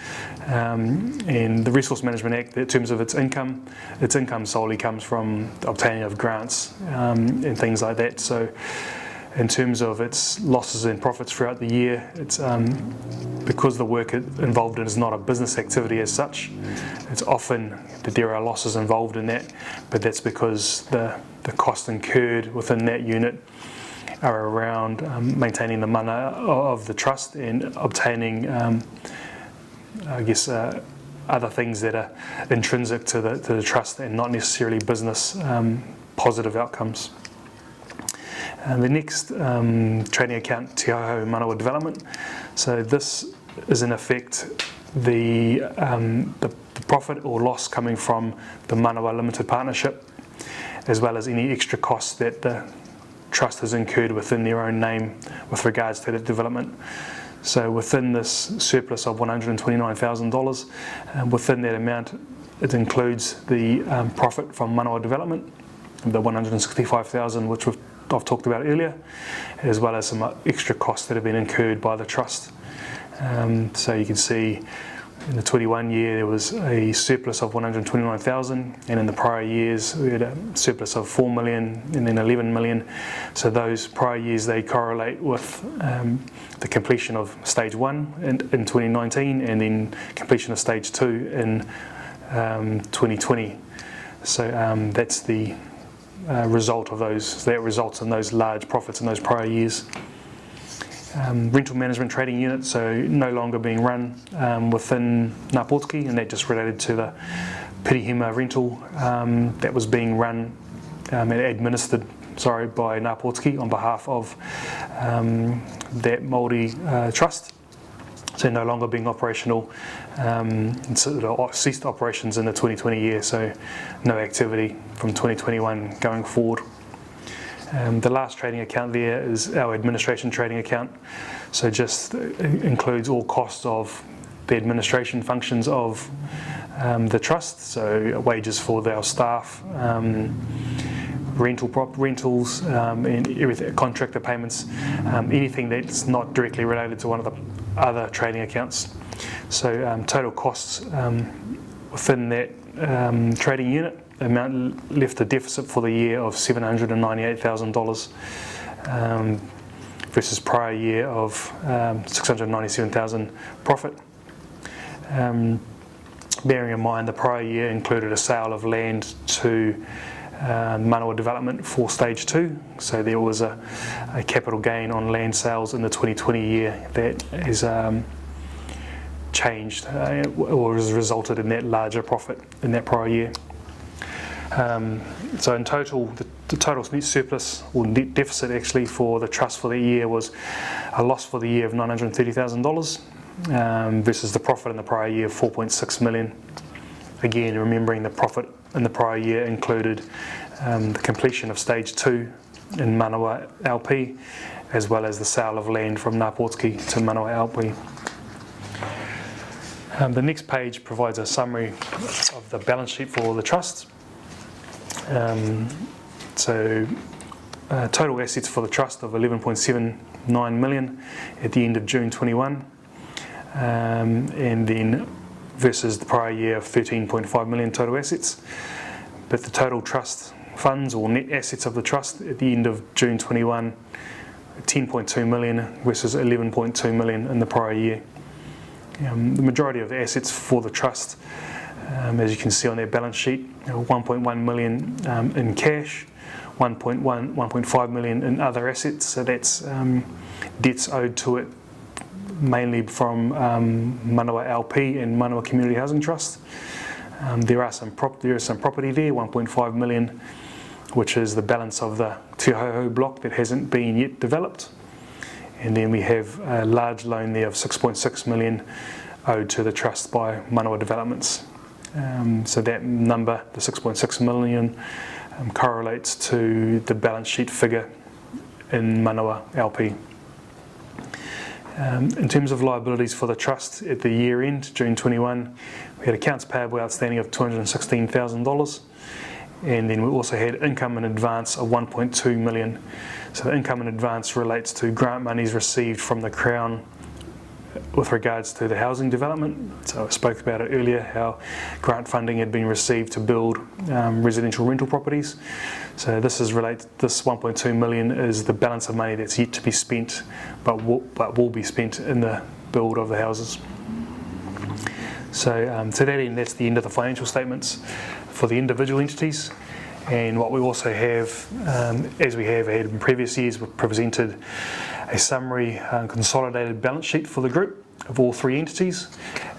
And the Resource Management Act, in terms of its income solely comes from the obtaining of grants and things like that. So in terms of its losses and profits throughout the year, it's because the work involved in is not a business activity as such, it's often that there are losses involved in that, but that's because the costs incurred within that unit are around maintaining the mana of the trust and obtaining, other things that are intrinsic to the trust and not necessarily business positive outcomes. The next trading account, Te Auho Manawa Development. So this is in effect the profit or loss coming from the Manawa Limited Partnership, as well as any extra costs that the trust has incurred within their own name with regards to the development. So within this surplus of $129,000, within that amount it includes the profit from Manawa Development, the $165,000 which I've talked about earlier, as well as some extra costs that have been incurred by the trust. So you can see in the 21 year there was a surplus of 129,000, and in the prior years we had a surplus of 4 million and then 11 million. So those prior years, they correlate with the completion of stage 1 in 2019 and then completion of stage 2 in 2020. So that's the result of those. So that results in those large profits in those prior years. Rental management trading unit, so no longer being run within Ngā Pōtiki, and that just related to the Pirihima rental that was being run and administered by Ngā Pōtiki on behalf of that Māori trust. So no longer being operational, sort of ceased operations in the 2020 year, so no activity from 2021 going forward. The last trading account there is our administration trading account, so just includes all costs of the administration functions of the trust, so wages for our staff, rentals, and everything, contractor payments, anything that's not directly related to one of the other trading accounts. So total costs within that trading unit amount left a deficit for the year of $798,000 versus prior year of $697,000 profit. Bearing in mind the prior year included a sale of land to Manawa Development for stage 2, so there was a capital gain on land sales in the 2020 year that is changed or has resulted in that larger profit in that prior year. So in total, the total net surplus or net deficit actually for the trust for the year was a loss for the year of $930,000 versus the profit in the prior year of $4.6 million. Again, remembering the profit in the prior year included the completion of stage 2 in Manawa LP, as well as the sale of land from Ngā Pōtiki to Manawa LP. The next page provides a summary of the balance sheet for the trust. Total assets for the trust of $11.79 million at the end of June 21, and then versus the prior year of $13.5 million total assets. But the total trust funds or net assets of the trust at the end of June 21, $10.2 million versus $11.2 million in the prior year. The majority of the assets for the trust, as you can see on their balance sheet, $1.1 million in cash, $1.5 million in other assets, so that's debts owed to it mainly from Manawa LP and Manawa Community Housing Trust. There is some property there, $1.5 million, which is the balance of the Te Auho block that hasn't been yet developed. And then we have a large loan there of $6.6 million owed to the trust by Manawa Developments. So that number, the $6.6 million, correlates to the balance sheet figure in Manawa LP. In terms of liabilities for the trust at the year end, June 21, we had accounts payable outstanding of $216,000, and then we also had income in advance of $1.2 million. So the income in advance relates to grant monies received from the Crown with regards to the housing development. So I spoke about it earlier, how grant funding had been received to build residential rental properties. So this 1.2 million is the balance of money that's yet to be spent, but will be spent in the build of the houses. So to that end, that's the end of the financial statements for the individual entities. And what we also have, as we have had in previous years, we've presented a summary consolidated balance sheet for the group of all three entities,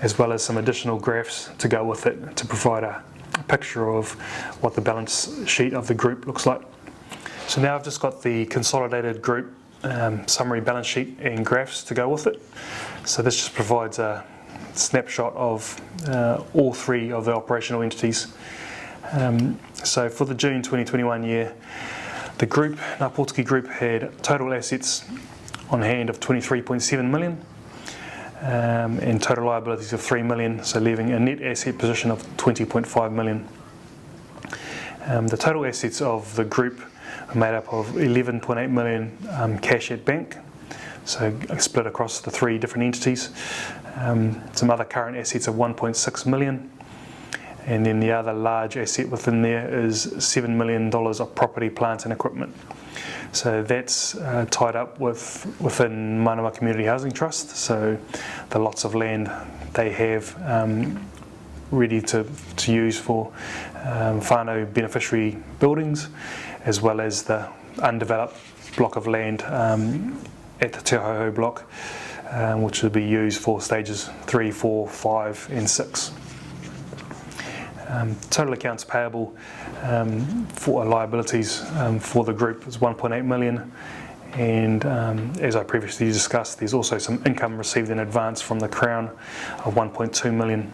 as well as some additional graphs to go with it to provide a picture of what the balance sheet of the group looks like. So now I've just got the consolidated group summary balance sheet and graphs to go with it. So this just provides a snapshot of all three of the operational entities. So for the June 2021 year, the group, Ngā Pōtiki Group, had total assets on hand of 23.7 million and total liabilities of 3 million, so leaving a net asset position of 20.5 million. The total assets of the group are made up of 11.8 million cash at bank, so split across the three different entities. Some other current assets of 1.6 million. And then the other large asset within there is $7 million of property, plant and equipment. So that's tied up within Manawa Community Housing Trust. So the lots of land they have ready to use for whānau beneficiary buildings, as well as the undeveloped block of land at the Te Hoho block, which will be used for stages 3, 4, 5 and 6. Total accounts payable for liabilities for the group is 1.8 million, and as I previously discussed, there's also some income received in advance from the Crown of 1.2 million.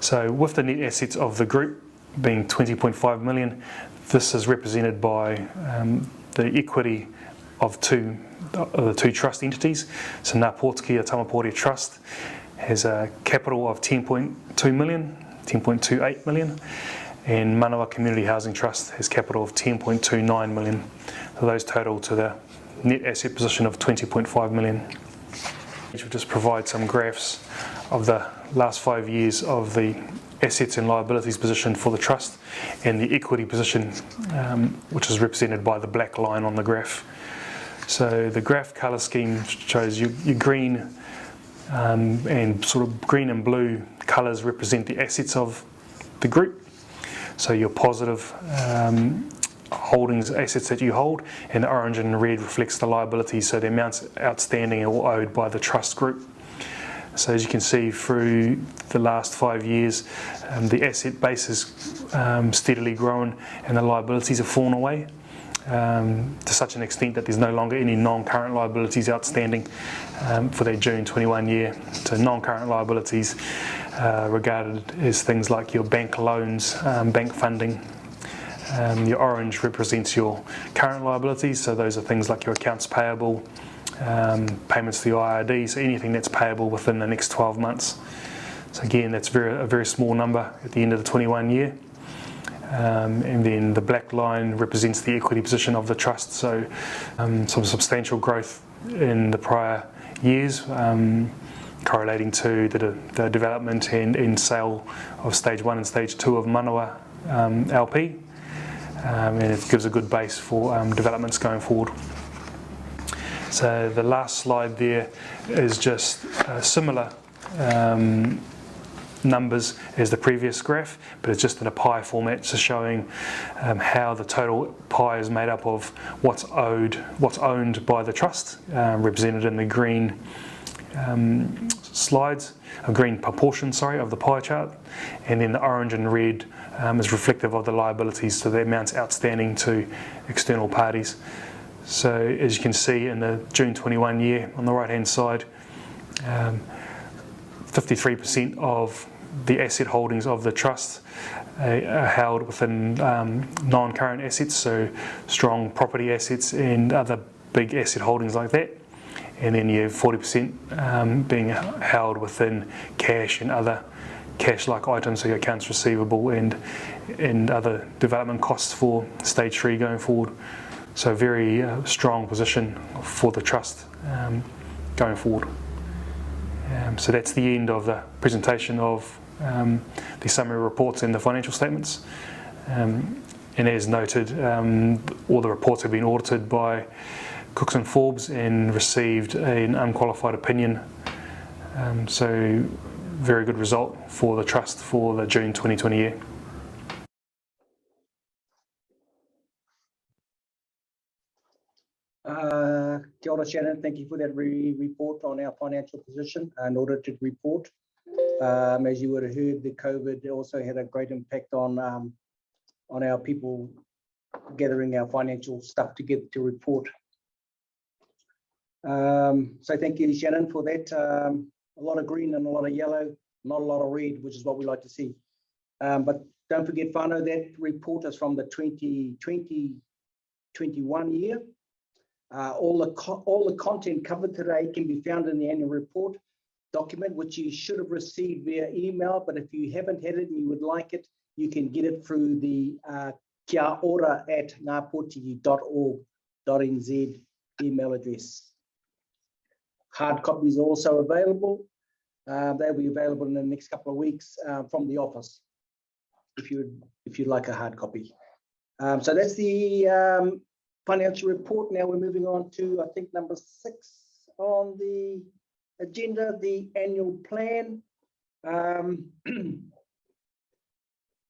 So with the net assets of the group being 20.5 million, this is represented by the equity of the two trust entities. So Ngā Pōtiki, a Tamapahore Trust, has a capital of 10.2 million, 10.28 million, and Manawa Community Housing Trust has capital of 10.29 million. So those total to the net asset position of 20.5 million. Which will just provide some graphs of the last 5 years of the assets and liabilities position for the trust, and the equity position, which is represented by the black line on the graph. So the graph colour scheme shows your green and sort of green and blue colours represent the assets of the group. So your positive holdings, assets that you hold, and the orange and red reflects the liabilities, so the amounts outstanding or owed by the trust group. So as you can see through the last 5 years, the asset base has steadily grown and the liabilities have fallen away. To such an extent that there's no longer any non-current liabilities outstanding for that June 21 year. So non-current liabilities regarded as things like your bank loans, bank funding. Your orange represents your current liabilities, so those are things like your accounts payable, payments to the IRD, so anything that's payable within the next 12 months. So again, that's a very small number at the end of the 21 year. And then the black line represents the equity position of the trust, so some substantial growth in the prior years, correlating to the development and sale of stage 1 and stage 2 of Manawa LP, and it gives a good base for developments going forward. So the last slide there is just similar numbers as the previous graph, but it's just in a pie format, so showing how the total pie is made up of what's owned by the trust, represented in the green slides, a green proportion, sorry, of the pie chart, and then the orange and red is reflective of the liabilities, so the amounts outstanding to external parties. So as you can see in the June 21 year on the right hand side, 53% of the asset holdings of the trust are held within non-current assets, so strong property assets and other big asset holdings like that. And then you have 40% being held within cash and other cash-like items, so your accounts receivable and other development costs for stage 3 going forward. So very strong position for the trust going forward. So that's the end of the presentation of the summary reports and the financial statements. And as noted, all the reports have been audited by Cooks and Forbes and received an unqualified opinion. So very good result for the Trust for the June 2020 year. Kia ora, Shannon. Thank you for that report on our financial position, an audited report. As you would have heard, the COVID also had a great impact on our people gathering our financial stuff together to report. So thank you, Shannon, for that. A lot of green and a lot of yellow, not a lot of red, which is what we like to see. But don't forget, whānau, that report is from the 2021 year. All the content covered today can be found in the annual report document, which you should have received via email, but if you haven't had it and you would like it, you can get it through the kiaora@ngapotiki.org.nz email address. Hard copies are also available. They'll be available in the next couple of weeks from the office if you'd like a hard copy. So that's the financial report. Now we're moving on to, I think, number 6 on the agenda, the annual plan.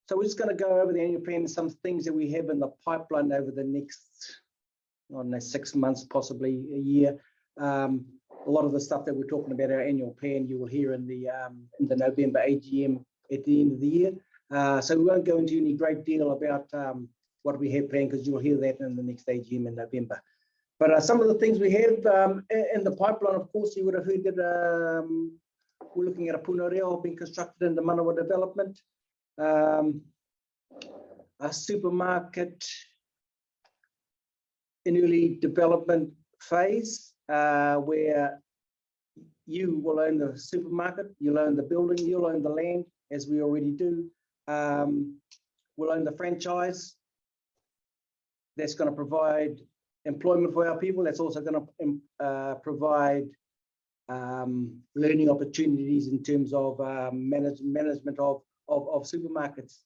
So we're just going to go over the annual plan and some things that we have in the pipeline over the next, I don't know, 6 months, possibly a year. A lot of the stuff that we're talking about, our annual plan, you will hear in the November AGM at the end of the year. So we won't go into any great deal about what we have planned, because you will hear that in the next AGM in November. But some of the things we have in the pipeline, of course, you would have heard that we're looking at a puna reo being constructed in the Manawa development, a supermarket in early development phase, where you will own the supermarket, you'll own the building, you'll own the land, as we already do. We'll own the franchise. That's going to provide employment for our people. That's also going to provide learning opportunities in terms of management of supermarkets.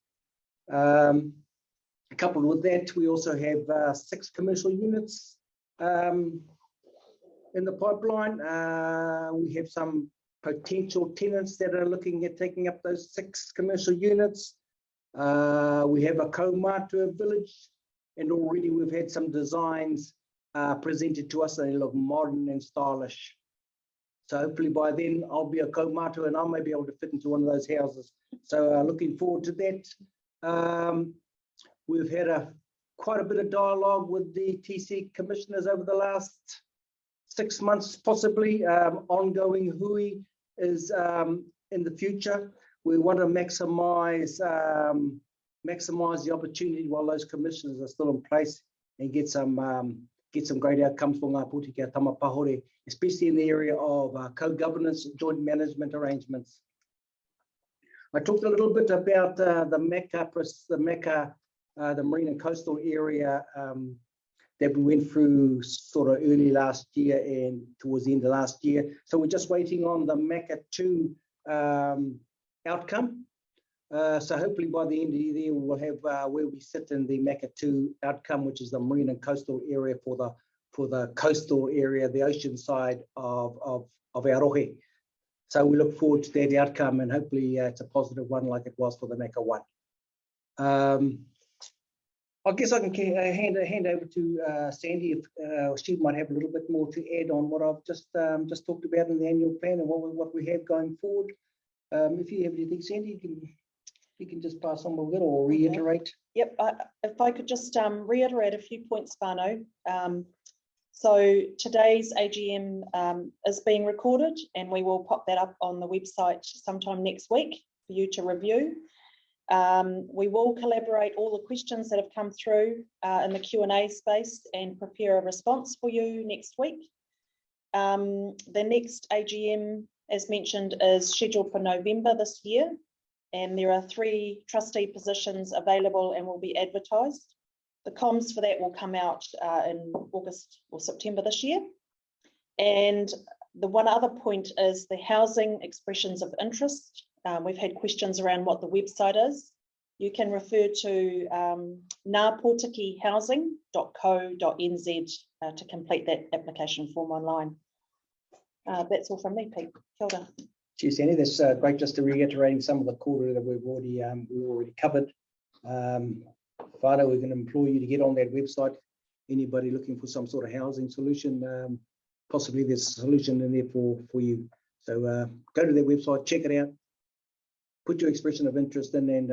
Coupled with that, we also have 6 commercial units in the pipeline. We have some potential tenants that are looking at taking up those 6 commercial units. We have a kaumātua village, and already we've had some designs presented to us, and they look modern and stylish. So hopefully by then I'll be a kaumātua and I may be able to fit into one of those houses. So looking forward to that. We've had quite a bit of dialogue with the TC commissioners over the last 6 months, possibly. Ongoing hui is in the future. We want to maximise the opportunity while those commissioners are still in place, and get some great outcomes for Ngā Pōtiki Tamapahore, especially in the area of co-governance, joint management arrangements. I talked a little bit about the marine and coastal area that we went through sort of early last year and towards the end of last year. So we're just waiting on the MECA 2 outcome. So hopefully by the end of the year we'll have where we sit in the MECA 2 outcome, which is the marine and coastal area for the coastal area, the ocean side of Aotearoa. So we look forward to that outcome, and hopefully it's a positive one like it was for the MECA 1. I guess I can hand over to Sandy if she might have a little bit more to add on what I've just talked about in the annual plan and what we have going forward. If you have anything, Sandy, you can just pass on with it or reiterate. Yep, if I could just reiterate a few points, whānau. So today's AGM is being recorded, and we will pop that up on the website sometime next week for you to review. We will collaborate all the questions that have come through in the Q&A space and prepare a response for you next week. The next AGM, as mentioned, is scheduled for November this year, and there are 3 trustee positions available and will be advertised. The comms for that will come out in August or September this year. And The one other point is the housing expressions of interest. We've had questions around what the website is. You can refer to ngāpotikihousing.co.nz to complete that application form online. That's all from me, Pete. Kia ora. Cheers, Annie. That's great. Just to reiterating some of the core that we've already covered. Whānau, we're going to implore you to get on that website. Anybody looking for some sort of housing solution, possibly there's a solution in there for you. So go to their website, check it out, put your expression of interest in, and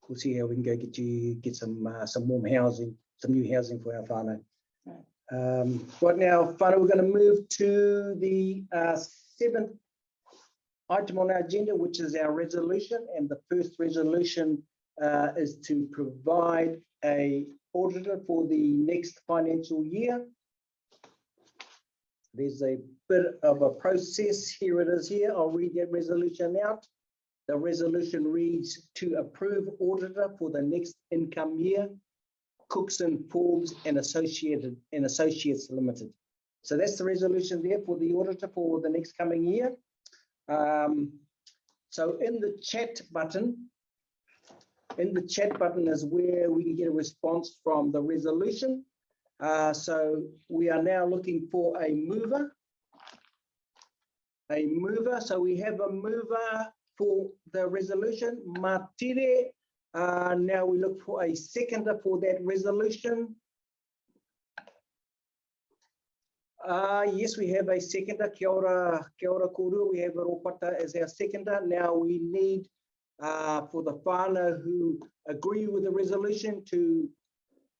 we'll see how we can go get some warm housing, some new housing for our whānau. Right now, whānau, we're going to move to the 7th item on our agenda, which is our resolution, and the first resolution is to provide a auditor for the next financial year. There's a bit of a process. Here it is here. I'll read that resolution out. The resolution reads to approve auditor for the next income year, Cookson, Forbes and Associates Limited. So that's the resolution there for the auditor for the next coming year. So in the chat button is where we can get a response from the resolution. So we are now looking for a mover. So we have a mover for the resolution, Matire. Now we look for a seconder for that resolution. Yes, we have a seconder. Kia ora kōrua. We have Ropata as our seconder. Now we need for the whānau who agree with the resolution to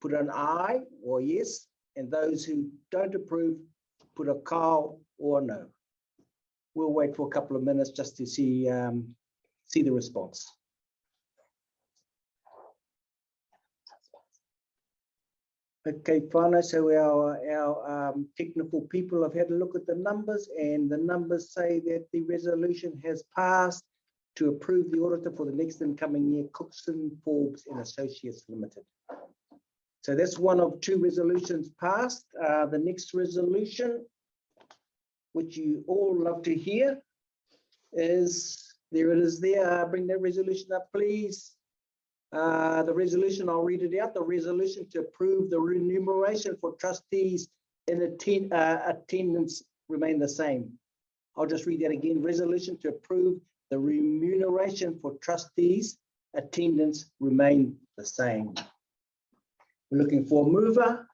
put an aye or yes, and those who don't approve put a kao or no. We'll wait for a couple of minutes just to see the response. Okay, whānau, so our technical people have had a look at the numbers, and the numbers say that the resolution has passed to approve the auditor for the next incoming year, Cookson, Forbes and Associates Limited. So that's one of two resolutions passed. The next resolution, which you all love to hear, is, there it is there. Bring that resolution up, please. The resolution, I'll read it out. The resolution to approve the remuneration for trustees in attendance remain the same. I'll just read that again. Resolution to approve the remuneration for trustees attendance remain the same. We're looking for a mover.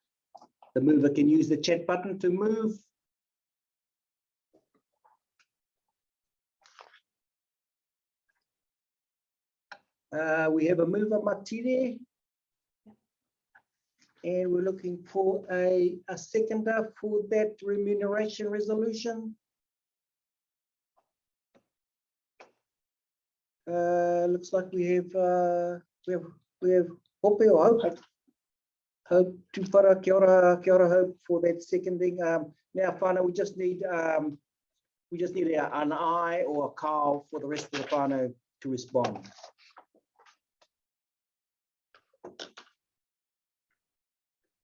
The mover can use the chat button to move. We have a mover, Matire, and we're looking for a seconder for that remuneration resolution. Looks like we have Hope or Hope to whara, kia ora Hope for that seconding. Now, whānau, we just need an aye or a kao for the rest of the whānau to respond.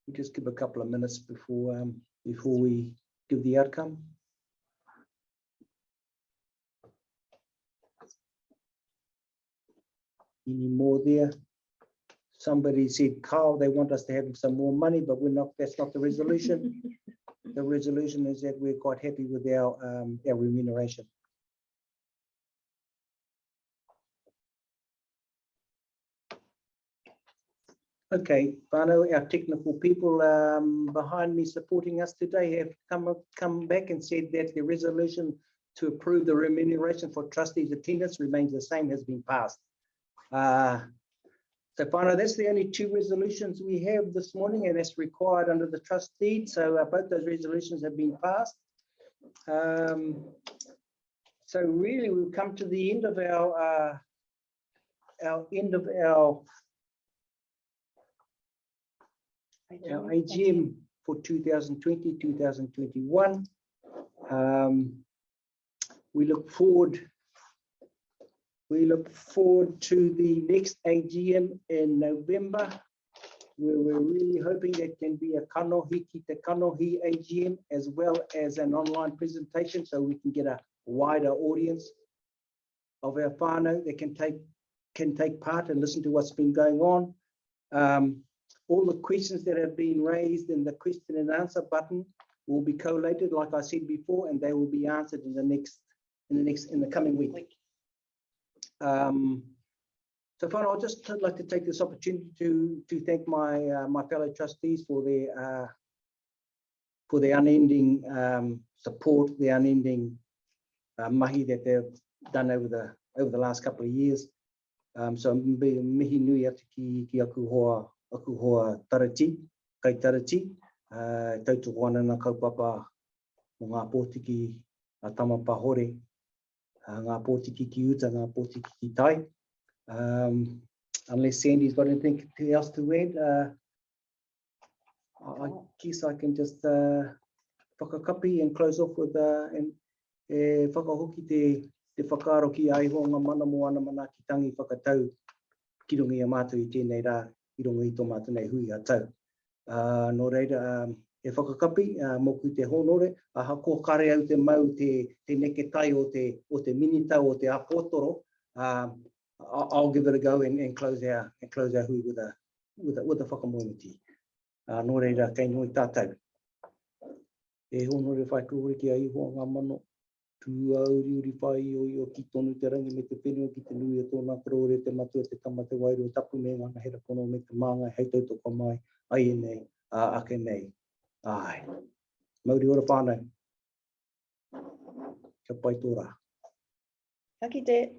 We just give a couple of minutes before we give the outcome. Any more there? Somebody said, Carl, they want us to have some more money, but we're not. That's not the resolution. The resolution is that we're quite happy with our remuneration. Okay, whānau, our technical people behind me supporting us today have come back and said that the resolution to approve the remuneration for trustees' attendance remains the same, has been passed. So whānau, that's the only two resolutions we have this morning, and that's required under the trust deed. So both those resolutions have been passed. So really, we've come to the end of our AGM for 2020-2021. We look forward to the next AGM in November. we're really hoping that can be a kanohi ki te kanohi AGM as well as an online presentation so we can get a wider audience of our whānau that can take part and listen to what's been going on. All the questions that have been raised in the question and answer button will be collated, like I said before, and they will be answered in the coming week. So far, I'd just like to take this opportunity to thank my fellow trustees for their unending support, the unending mahi that they've done over the last couple of years. So mihi nui atu ki aku hoa tarati, kai tarati, tautuku ana na kaupapa o Ngā Pōtiki a Tamapahore, Ngā Pōtiki ki uta, Ngā Pōtiki ki tai. Unless Sandy's got anything else to add, I guess I can just whakakapi and close off with whakahoki te whakaaro ki aiho ngā mana mo ana mana ki tangi whakatau ki rungi a mātou I tēnei rā, I rungi I tō mātou nei hui a tau. Nō reira, e whakakapi, moku te honore, a hako kare au te mau te neke tai o te minitau o te apotoro. I'll give it a go and close our hui with a whakamoeniti. Nō reira, kei noi tātou. E honore whai kuhuri ki a iho ngā mano. Tu auri uri whai o ki tonu te rangi me te whenua ki te nui o tōna karore te matua te tamate wairo tapu me ngana hera kono me te manga hei tautoko mai. Ai e nei, ake nei. Ai. Mauri ora whānau. Kia pai tō rā. Ka kite.